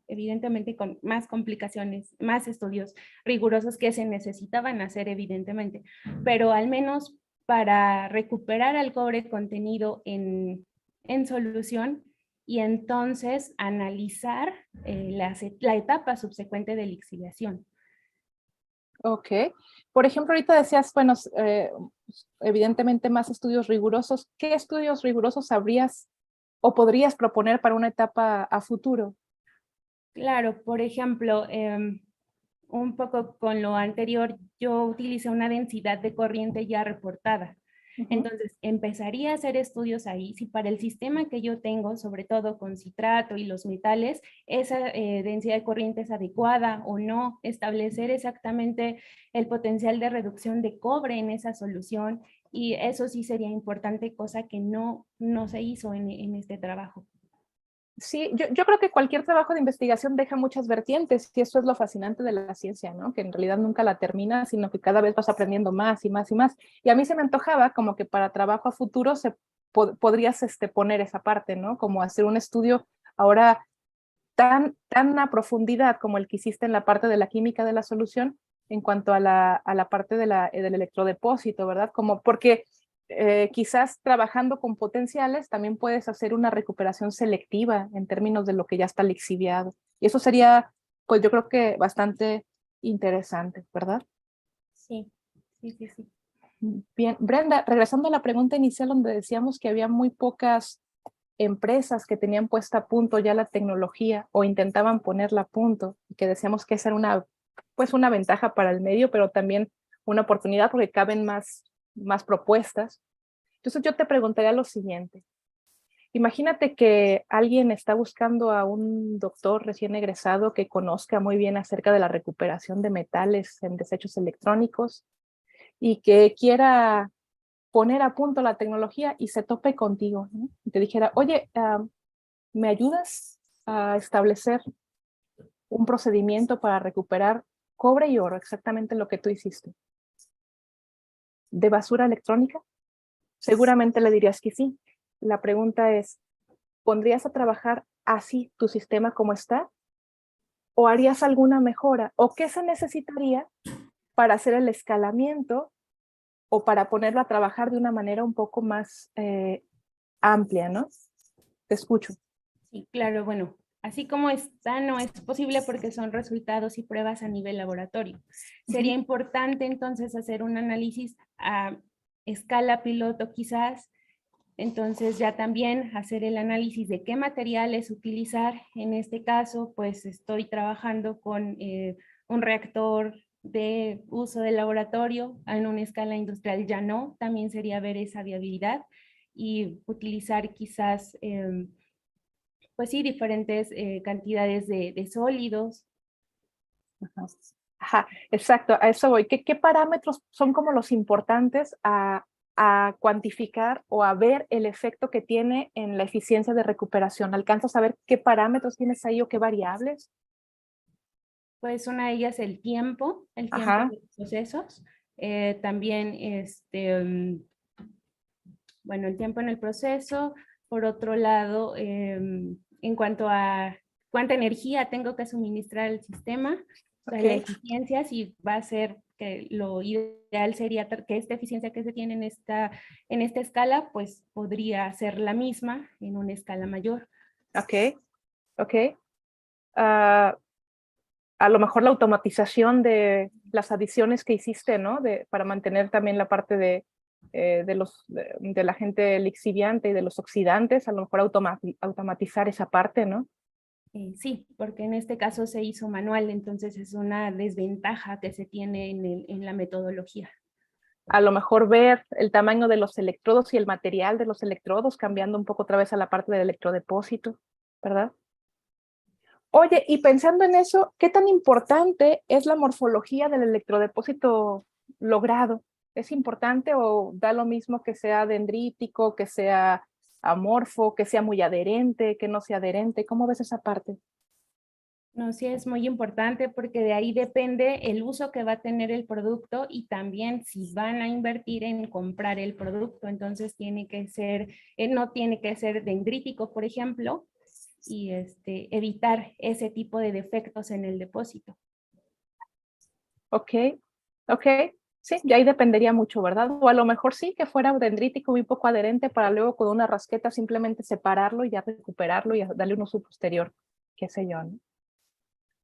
evidentemente con más complicaciones, más estudios rigurosos que se necesitaban hacer evidentemente, pero al menos para recuperar el cobre contenido en solución y entonces analizar la etapa subsecuente de lixiviación. Ok. Por ejemplo, ahorita decías, bueno, evidentemente más estudios rigurosos. ¿Qué estudios rigurosos habrías o podrías proponer para una etapa a futuro? Claro, por ejemplo, un poco con lo anterior, yo utilicé una densidad de corriente ya reportada. Entonces, empezaría a hacer estudios ahí. Si para el sistema que yo tengo, sobre todo con citrato y los metales, esa densidad de corriente es adecuada o no, establecer exactamente el potencial de reducción de cobre en esa solución. Y eso sí sería importante, cosa que no se hizo en este trabajo. Sí, yo creo que cualquier trabajo de investigación deja muchas vertientes y eso es lo fascinante de la ciencia, ¿no? Que en realidad nunca la terminas, sino que cada vez vas aprendiendo más y más y más. Y a mí se me antojaba como que para trabajo a futuro podrías poner esa parte, ¿no? Como hacer un estudio ahora tan a profundidad como el que hiciste en la parte de la química de la solución en cuanto a la parte del electrodepósito, ¿verdad? Como porque quizás trabajando con potenciales también puedes hacer una recuperación selectiva en términos de lo que ya está lixiviado. Y eso sería, pues yo creo que bastante interesante, ¿verdad? Sí, sí, sí, sí. Bien, Brenda, regresando a la pregunta inicial donde decíamos que había muy pocas empresas que tenían puesta a punto ya la tecnología o intentaban ponerla a punto, y que decíamos que esa era una ventaja para el medio, pero también una oportunidad porque caben más propuestas. Entonces yo te preguntaría lo siguiente. Imagínate que alguien está buscando a un doctor recién egresado que conozca muy bien acerca de la recuperación de metales en desechos electrónicos y que quiera poner a punto la tecnología y se tope contigo, ¿no? Y te dijera, oye, ¿me ayudas a establecer un procedimiento para recuperar cobre y oro, exactamente lo que tú hiciste, de basura electrónica? Seguramente le dirías que sí. La pregunta es, ¿pondrías a trabajar así tu sistema como está? ¿O harías alguna mejora? ¿O qué se necesitaría para hacer el escalamiento o para ponerlo a trabajar de una manera un poco más amplia, ¿no? Te escucho. Sí, claro, bueno, así como está, no es posible porque son resultados y pruebas a nivel laboratorio. Sería importante entonces hacer un análisis a escala piloto quizás, entonces ya también hacer el análisis de qué materiales utilizar. En este caso, pues estoy trabajando con un reactor de uso de laboratorio, en una escala industrial ya no, también sería ver esa viabilidad y utilizar quizás pues sí, diferentes cantidades de sólidos. Ajá, exacto, a eso voy. ¿Qué parámetros son como los importantes a cuantificar o a ver el efecto que tiene en la eficiencia de recuperación? ¿Alcanzas a ver qué parámetros tienes ahí o qué variables? Pues una de ellas el tiempo de los procesos. También, bueno, el tiempo en el proceso. Por otro lado, en cuanto a cuánta energía tengo que suministrar al sistema, o sea, la eficiencia, si va a ser que lo ideal sería que esta eficiencia que se tiene en esta escala, pues podría ser la misma en una escala mayor. Ok. A lo mejor la automatización de las adiciones que hiciste, ¿no? Para mantener también la parte de la gente lixiviante y de los oxidantes, a lo mejor automatizar esa parte, ¿no? Sí, porque en este caso se hizo manual, entonces es una desventaja que se tiene en la metodología. A lo mejor ver el tamaño de los electrodos y el material de los electrodos, cambiando un poco otra vez a la parte del electrodepósito, ¿verdad? Oye, y pensando en eso, ¿qué tan importante es la morfología del electrodepósito logrado? ¿Es importante o da lo mismo que sea dendrítico, que sea amorfo, que sea muy adherente, que no sea adherente? ¿Cómo ves esa parte? No, sí es muy importante porque de ahí depende el uso que va a tener el producto y también si van a invertir en comprar el producto. Entonces tiene que ser, no tiene que ser dendrítico, por ejemplo, y evitar ese tipo de defectos en el depósito. Ok. Sí, y ahí dependería mucho, ¿verdad? O a lo mejor sí, que fuera dendrítico muy poco adherente para luego con una rasqueta simplemente separarlo y ya recuperarlo y darle un uso posterior, qué sé yo, ¿no?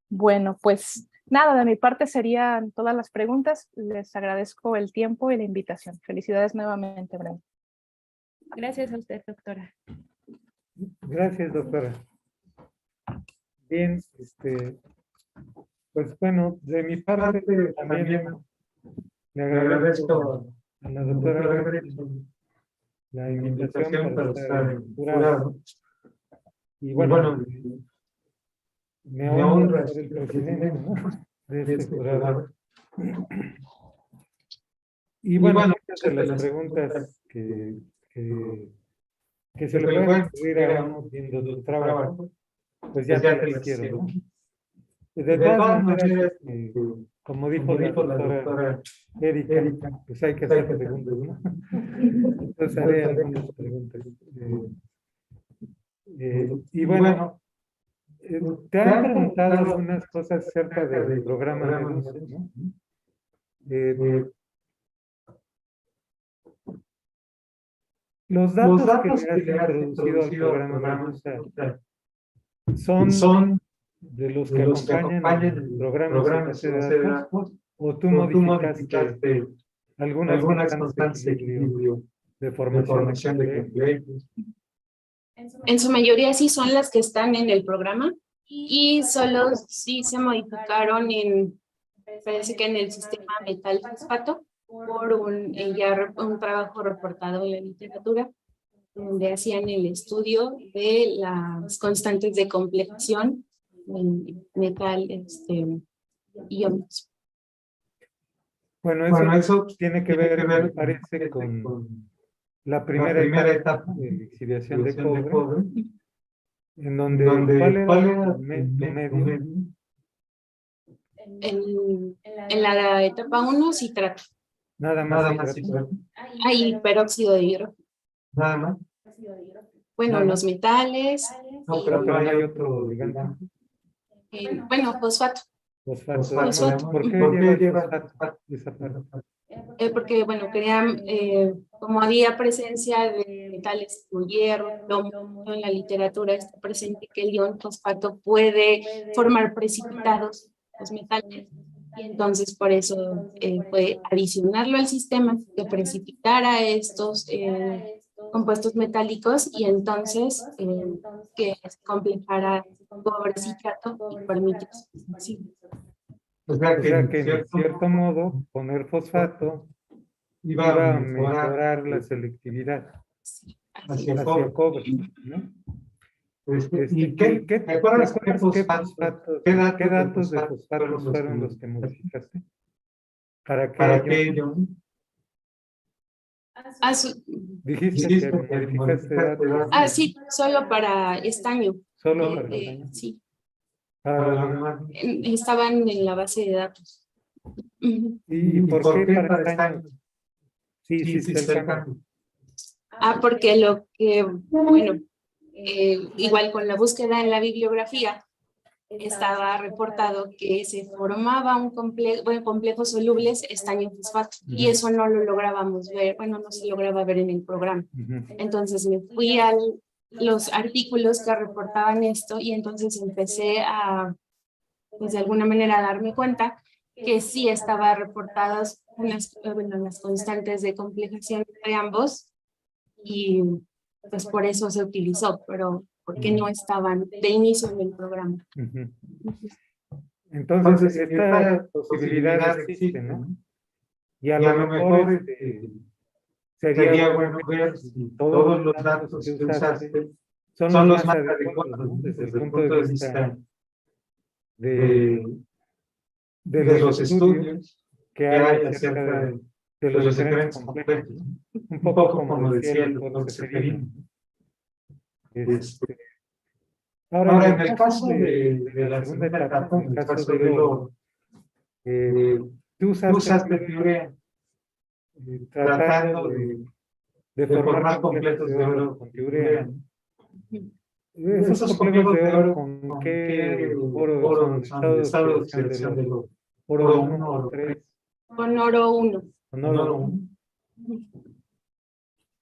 Bueno, pues nada, de mi parte serían todas las preguntas. Les agradezco el tiempo y la invitación. Felicidades nuevamente, Brenda. Gracias a usted, doctora. Gracias, doctora. Bien, pues bueno, de mi parte también le agradezco a la doctora la invitación para estar en el jurado. Y bueno, me honra ser el presidente, ¿no?, de este jurado. Y bueno, muchas de las preguntas que se le pueden ocurrir a uno viendo tu trabajo, pues ya te las hicieron, ¿no? De todas maneras, como dijo la doctora Erika, pues hay que hacer preguntas, ¿no? Entonces haré algunas preguntas. Y bueno, te han preguntado algunas cosas acerca del programa Medusa, ¿no? Los datos que le has introducido al programa Medusa son de los que acompañan el programa de base de datos, o tú modificaste algunas constantes de equilibrio de formación de complejos. En su mayoría sí son las que están en el programa y solo sí se modificaron parece que en el sistema metal fosfato por un trabajo reportado en la literatura, donde hacían el estudio de las constantes de complejación en metal iones. Bueno, eso tiene que ver, me parece, con la primera etapa de lixiviación de cobre, en donde ¿cuál era tu medio? En la etapa 1 citrato. Nada más citrato. Hay peróxido de hierro. Nada más. Bueno, los metales. No, pero no hay otro ligante. Bueno, fosfato. Fosfato. ¿Por qué lleva fosfato esa parte? Porque, bueno, crean, como había presencia de metales como hierro, plomo, en la literatura está presente que el ion fosfato puede formar precipitados, los metales, y entonces por eso fue adicionarlo al sistema que precipitara estos compuestos metálicos y entonces que se complejara cobre citrato y permite. Sí. O sea que en cierto modo poner fosfato iba a mejorar la selectividad hacia cobre, ¿no? ¿Y qué datos de fosfatos fueron los que modificaste? ¿Para qué ello? Dijiste que modificaste datos. Sí, solo para estaño. Solo para estaño. Sí. Para estaban en la base de datos. ¿Y por qué para estaño? Sí, está el cambio. Porque bueno, igual con la búsqueda en la bibliografía, estaba reportado que se formaba un complejo solubles estaño fosfato y eso no lo lográbamos ver, bueno, no se lograba ver en el programa. Entonces me fui a los artículos que reportaban esto y entonces empecé a, pues de alguna manera, a darme cuenta que sí estaba reportadas las constantes de complejación de ambos y pues por eso se utilizó, pero porque no estaban de inicio en el programa. Entonces, esta posibilidad existe, ¿no? Y a lo mejor sería bueno ver si todos los datos que usaste son los más adecuados, ¿no? Desde el punto de vista de los estudios que hay acerca de los diferentes complejos, ¿no? Un poco como decía el doctor Seferino. Ahora, en el caso de la segunda etapa, en el caso del oro, tú usaste piurea tratando de formar complejos de oro con piurea. ¿Esos complejos de oro con qué oro son? ¿Estado de oxidación del oro? ¿Oro 1 o oro 3? Con oro 1. ¿Con oro 1?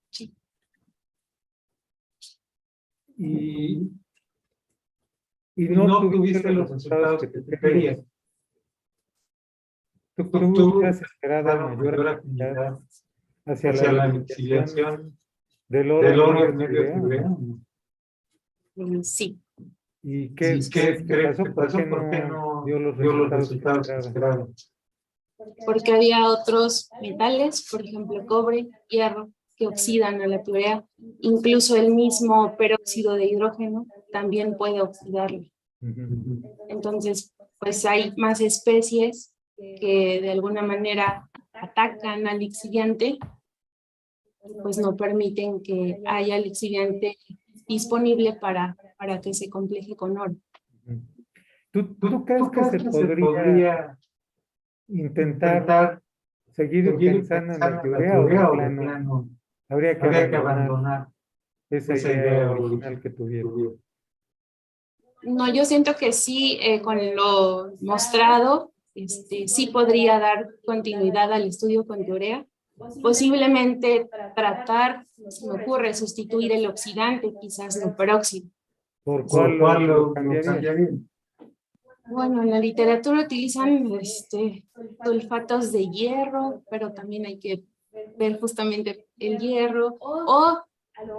Sí. Y no tuviste los resultados que tú querías. Tú hubieras esperado mayor afinidad hacia la lixiviación del oro en medio de piurea. Sí. ¿Y qué pasó? ¿Por qué no dio los resultados que esperaban? porque había otros metales, por ejemplo, cobre, hierro, que oxidan a la tiurea. Incluso el mismo peróxido de hidrógeno también puede oxidarlo. Entonces, pues hay más especies que de alguna manera atacan al lixiviante, pues no permiten que haya lixiviante disponible para que se compleje con oro. ¿Tú crees que se podría intentar seguir pensando en la tiurea o de plano habría que abandonar esa idea original que tuvieron? No, yo siento que sí, con lo mostrado, sí podría dar continuidad al estudio con tiurea. Posiblemente tratar, se me ocurre, sustituir el oxidante, quizás el peróxido. ¿Por cuál lo cambiaría? Bueno, en la literatura utilizan sulfatos de hierro, pero también hay que ver justamente el hierro, o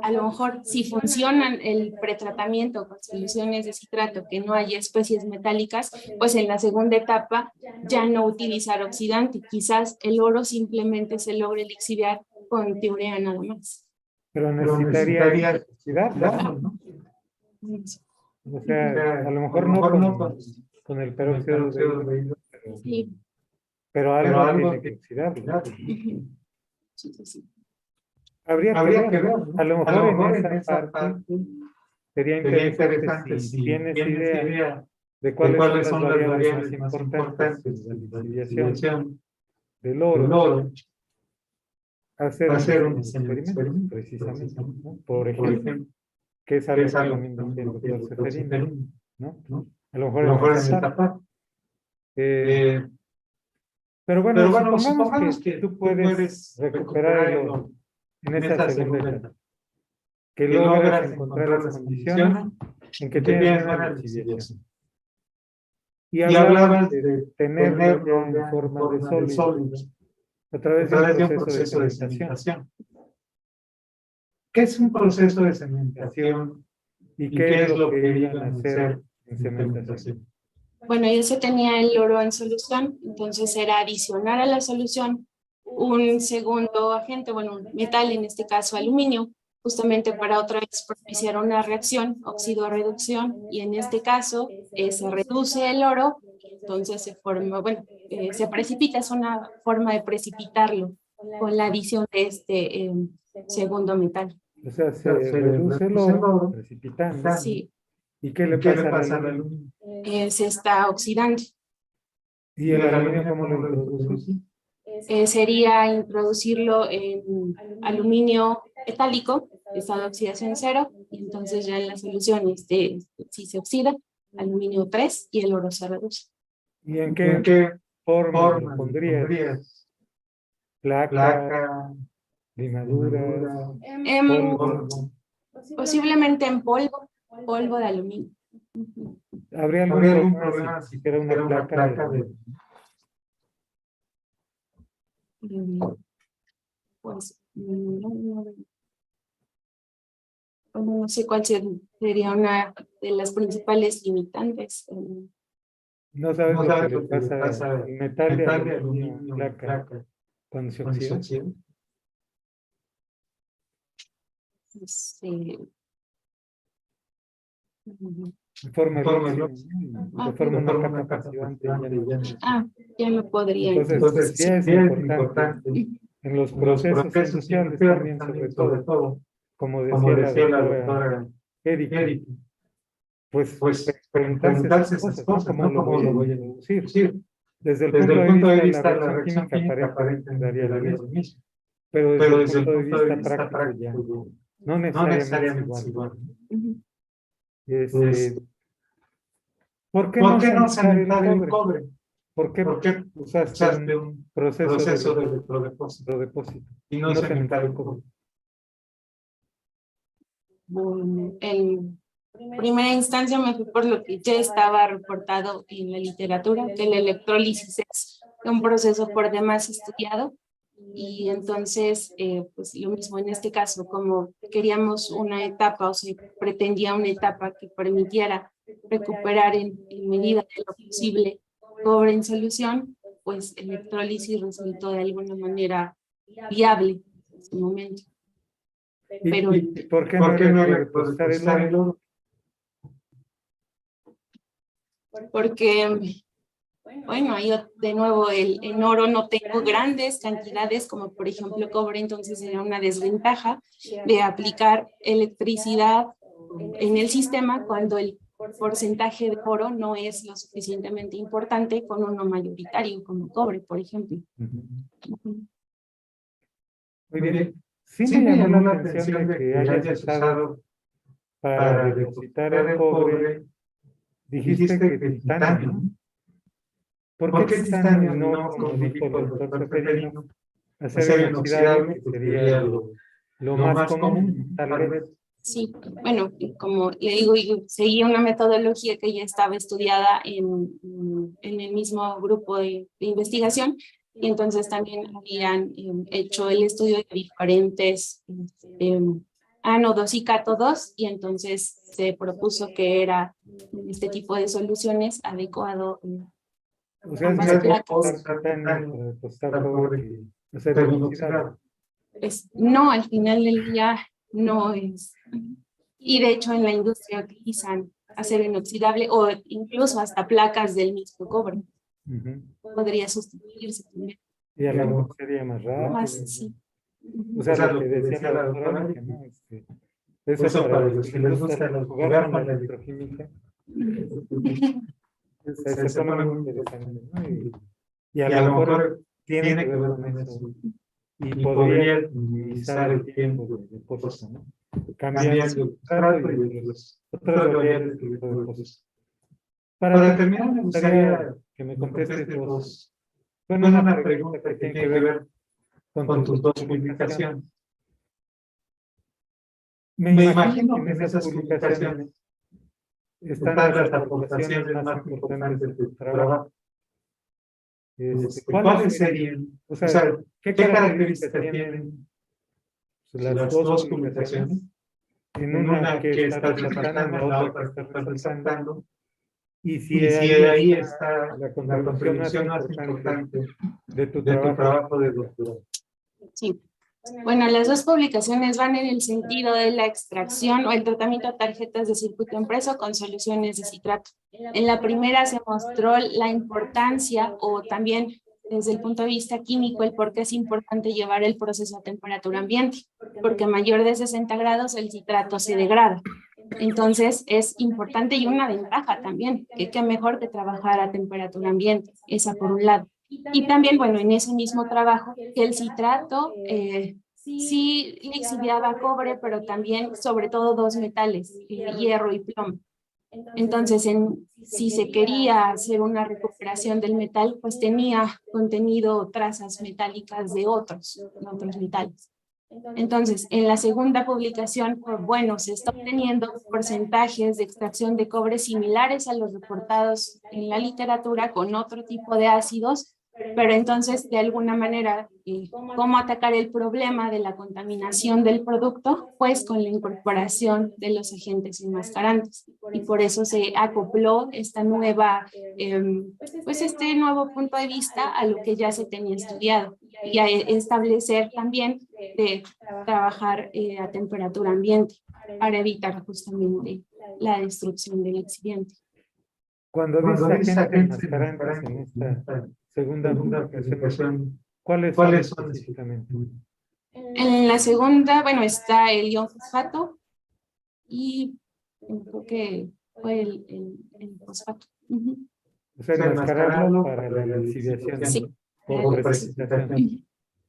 a lo mejor si funcionan el pretratamiento con soluciones de citrato, que no haya especies metálicas, pues en la segunda etapa ya no utilizar oxidante, quizás el oro simplemente se logre lixiviar con tiurea nada más. Pero necesitaría oxidarlo, ¿no? O sea, a lo mejor no con el peróxido de hidrógeno, pero algo tiene que oxidarlo. Sí. Habría que ver, ¿no? A lo mejor en esa parte sería interesante si tienes idea de cuáles son las variables más importantes de la lixiviación del oro, hacer un experimento, precisamente, ¿no? Por ejemplo, que es algo que también decía el doctor Ceferino, ¿no? A lo mejor en esa etapa. Pero bueno, supongamos que tú puedes recuperar el oro en esa segunda etapa, que logras encontrar las condiciones en que tienes buena lixiviación. Y hablabas de tenerlo en forma de sólidos a través de un proceso de cementación. ¿Qué es un proceso de cementación y qué es lo que iban a hacer en cementación? Bueno, ya se tenía el oro en solución, entonces era adicionar a la solución un segundo agente, bueno, un metal, en este caso aluminio, justamente para otra vez propiciar una reacción, óxido-reducción, y en este caso se reduce el oro, entonces se forma, bueno, se precipita, es una forma de precipitarlo con la adición de este segundo metal. O sea, se reduce el oro, precipitando. Sí. ¿Y qué le pasa al aluminio? Se está oxidando. ¿Y el aluminio cómo lo introduces? Sería introducirlo en aluminio metálico, estado de oxidación 0, y entonces ya en la solución si se oxida, aluminio 3 y el oro se reduce. ¿Y en qué forma lo pondrías? ¿Placa, limadura, polvo? Posiblemente en polvo de aluminio. ¿Habría algún problema si era una placa de... Pues no sé cuál sería una de las principales limitantes. ¿No sabes lo que le pasa al metal de aluminio, placa, cuando se oxida? Sí. Forma una capa pasivante. Ya me podría. Entonces sí es importante en los procesos industriales también, sobre todo, como decía la doctora Erika, pues preguntarse esas cosas, ¿no? ¿Cómo lo voy a introducir? Desde el punto de vista de la reacción química aparentemente daría lo mismo, pero desde el punto de vista práctico ya no necesariamente es igual. ¿Por qué no cementar el cobre? ¿Por qué usaste un proceso de electrodepósito y no cementar el cobre? En primera instancia me fui por lo que ya estaba reportado en la literatura, que la electrólisis es un proceso por demás estudiado, y entonces pues lo mismo en este caso, como queríamos una etapa o se pretendía una etapa que permitiera recuperar en medida de lo posible cobre en solución, pues electrólisis resultó de alguna manera viable en ese momento. Pero, ¿Y por qué no repostar el oro? porque, bueno, ahí de nuevo en oro no tengo grandes cantidades como por ejemplo cobre, entonces era una desventaja de aplicar electricidad en el sistema cuando el porcentaje de oro no es lo suficientemente importante con uno mayoritario como cobre, por ejemplo. Muy bien. Sí me llamó la atención de que hayas usado para depositar el cobre, dijiste que titanio, ¿no? ¿Por qué titanio y no, como dijo el doctor Seferino, acero inoxidable, que sería lo más común, tal vez? Sí, bueno, como le digo, yo seguía una metodología que ya estaba estudiada en el mismo grupo de investigación, y entonces también habían hecho el estudio de diferentes ánodos y cátodos, y entonces se propuso que era este tipo de soluciones adecuado. O sea, ambas es placas. depositar cobre que acero inoxidable. No, al final del día no es. Y de hecho en la industria utilizan acero inoxidable o incluso hasta placas del mismo cobre. Podría sustituirse también. Y a lo mejor sería más rápido. Más, sí. O sea, lo que decía la doctora, que no, eso para los que les gusta jugar con la electroquímica, se pone muy interesante, ¿no? Y a lo mejor tiene que ver con eso. Y podría minimizar el tiempo de depósito, ¿no? Cambiando el sustrato y los otros variables que depósito. Para terminar, me gustaría que me contestes dos. Bueno, una pregunta que tiene que ver con tus dos publicaciones. Me imagino que en esas publicaciones están las aportaciones más importantes de tu trabajo. ¿Cuáles serían? O sea, ¿qué características tienen las dos publicaciones? En una que está resaltando, en la otra que está resaltando. Y si ahí está la contribución más importante de tu trabajo de doctorado. Sí. Bueno, las dos publicaciones van en el sentido de la extracción o el tratamiento de tarjetas de circuito impreso con soluciones de citrato. En la primera se mostró la importancia o también desde el punto de vista químico el por qué es importante llevar el proceso a temperatura ambiente, porque mayor de 60 grados el citrato se degrada. Entonces es importante y una ventaja también, que qué mejor que trabajar a temperatura ambiente, esa por un lado. Y también, bueno, en ese mismo trabajo, que el citrato sí lixiviaba cobre, pero también sobre todo dos metales, hierro y plomo. Entonces, si se quería hacer una recuperación del metal, pues tenía contenido trazas metálicas de otros metales. Entonces, en la segunda publicación, pues, bueno, se está obteniendo porcentajes de extracción de cobre similares a los reportados en la literatura con otro tipo de ácidos, pero entonces, de alguna manera, ¿cómo atacar el problema de la contaminación del producto? Pues con la incorporación de los agentes enmascarantes. Y por eso se acopló esta nueva, pues este nuevo punto de vista a lo que ya se tenía estudiado. Y a establecer también de trabajar a temperatura ambiente para evitar justamente la destrucción del excipiente. Cuando dice agentes enmascarantes en esta segunda publicación, ¿cuáles son específicamente? En la segunda, bueno, está el ion fosfato y creo que fue el fosfato. O sea, enmascararlo para la lixiviación. Sí. O precipitación.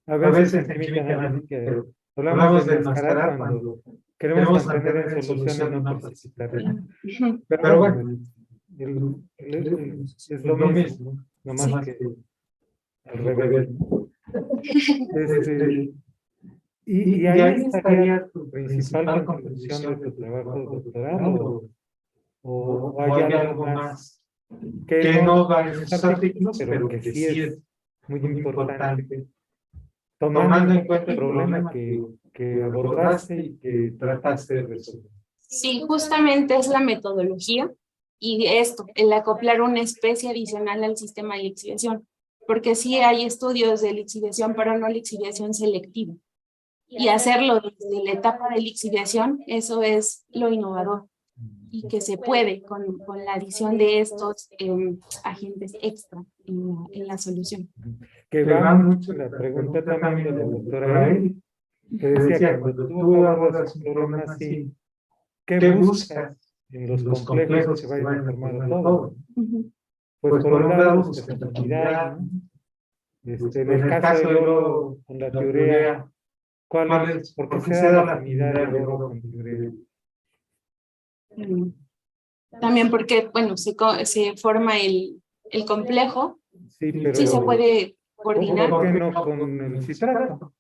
A veces en química analítica hablamos de enmascarar cuando queremos mantener en solución y no precipitar. Pero bueno, es lo mismo, nomás que al revés. Y ahí estaría tu principal contribución de tu trabajo doctoral, o hay algo más que no va en estos artículos, pero que sí es muy importante, tomando en cuenta el problema que abordaste y que trataste de resolver. Sí, justamente es la metodología y esto, el acoplar una especie adicional al sistema de lixiviación. porque sí hay estudios de lixiviación, pero no lixiviación selectiva. Y hacerlo desde la etapa de lixiviación, eso es lo innovador. Y que se puede con la adición de estos agentes extra en la solución. Que va mucho la pregunta también de la doctora Eli, que decía, cuando tú abordas un problema así, ¿qué buscas en los complejos que vayan formando todo? Pues por un lado, buscas afinidad, ¿no? En el caso del oro con la tiurea, ¿cuál es? ¿Por qué se da la afinidad del oro con tiurea? También porque, bueno, se forma el complejo, Sí, pero sí se puede coordinar. ¿por qué no con el citrato?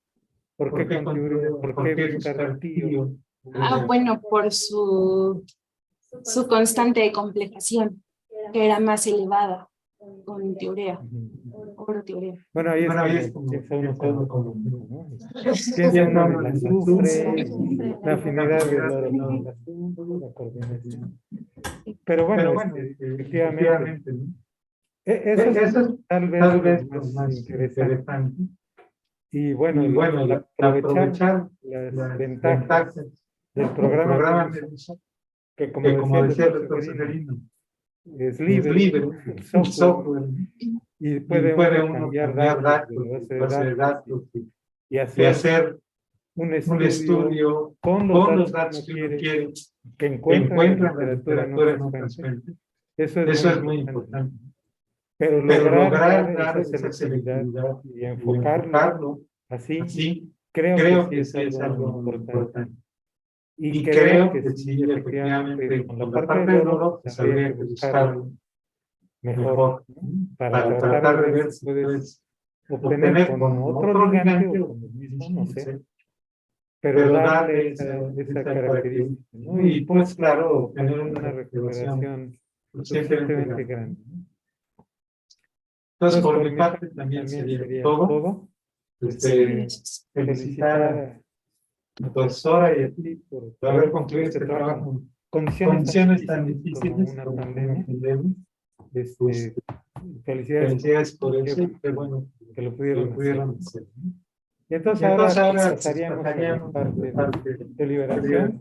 ¿Por qué con tiurea? ¿Por qué buscar tío? Bueno, por su constante complejación, que era más elevada con tiurea, oro tiurea. Bueno, ahí es como piensa uno como, ¿no? Piensa uno en el azufre, la afinidad del oro con el azufre, la coordinación. Pero bueno, efectivamente, ¿no? Eso es tal vez lo más interesante. Y bueno, el aprovechar las ventajas del programa que como decía el doctor Severino, es libre, el software, y puede uno cambiar datos de base de datos y hacer un estudio con los datos que uno quiere, que encuentra en la literatura en otras fuentes. Eso es muy importante. Pero lograr dar esa selectividad y enfocarlo así, creo que sí es algo importante. Y creo que sí, efectivamente, con la parte del oro, pues habría que buscarlo mejor, ¿no? Para tratar de ver si puedes obtener con otro ligante o con el mismo, no sé, pero darle esa característica, ¿no? Y pues claro, obtener una recuperación suficientemente grande, ¿no? Entonces, por mi parte también sería todo. Felicitar a la profesora y a ti por haber concluido este trabajo en condiciones tan difíciles como una pandemia. Felicidades por eso y qué bueno que lo pudieron hacer. Y entonces ahora pasaríamos a la parte de liberación.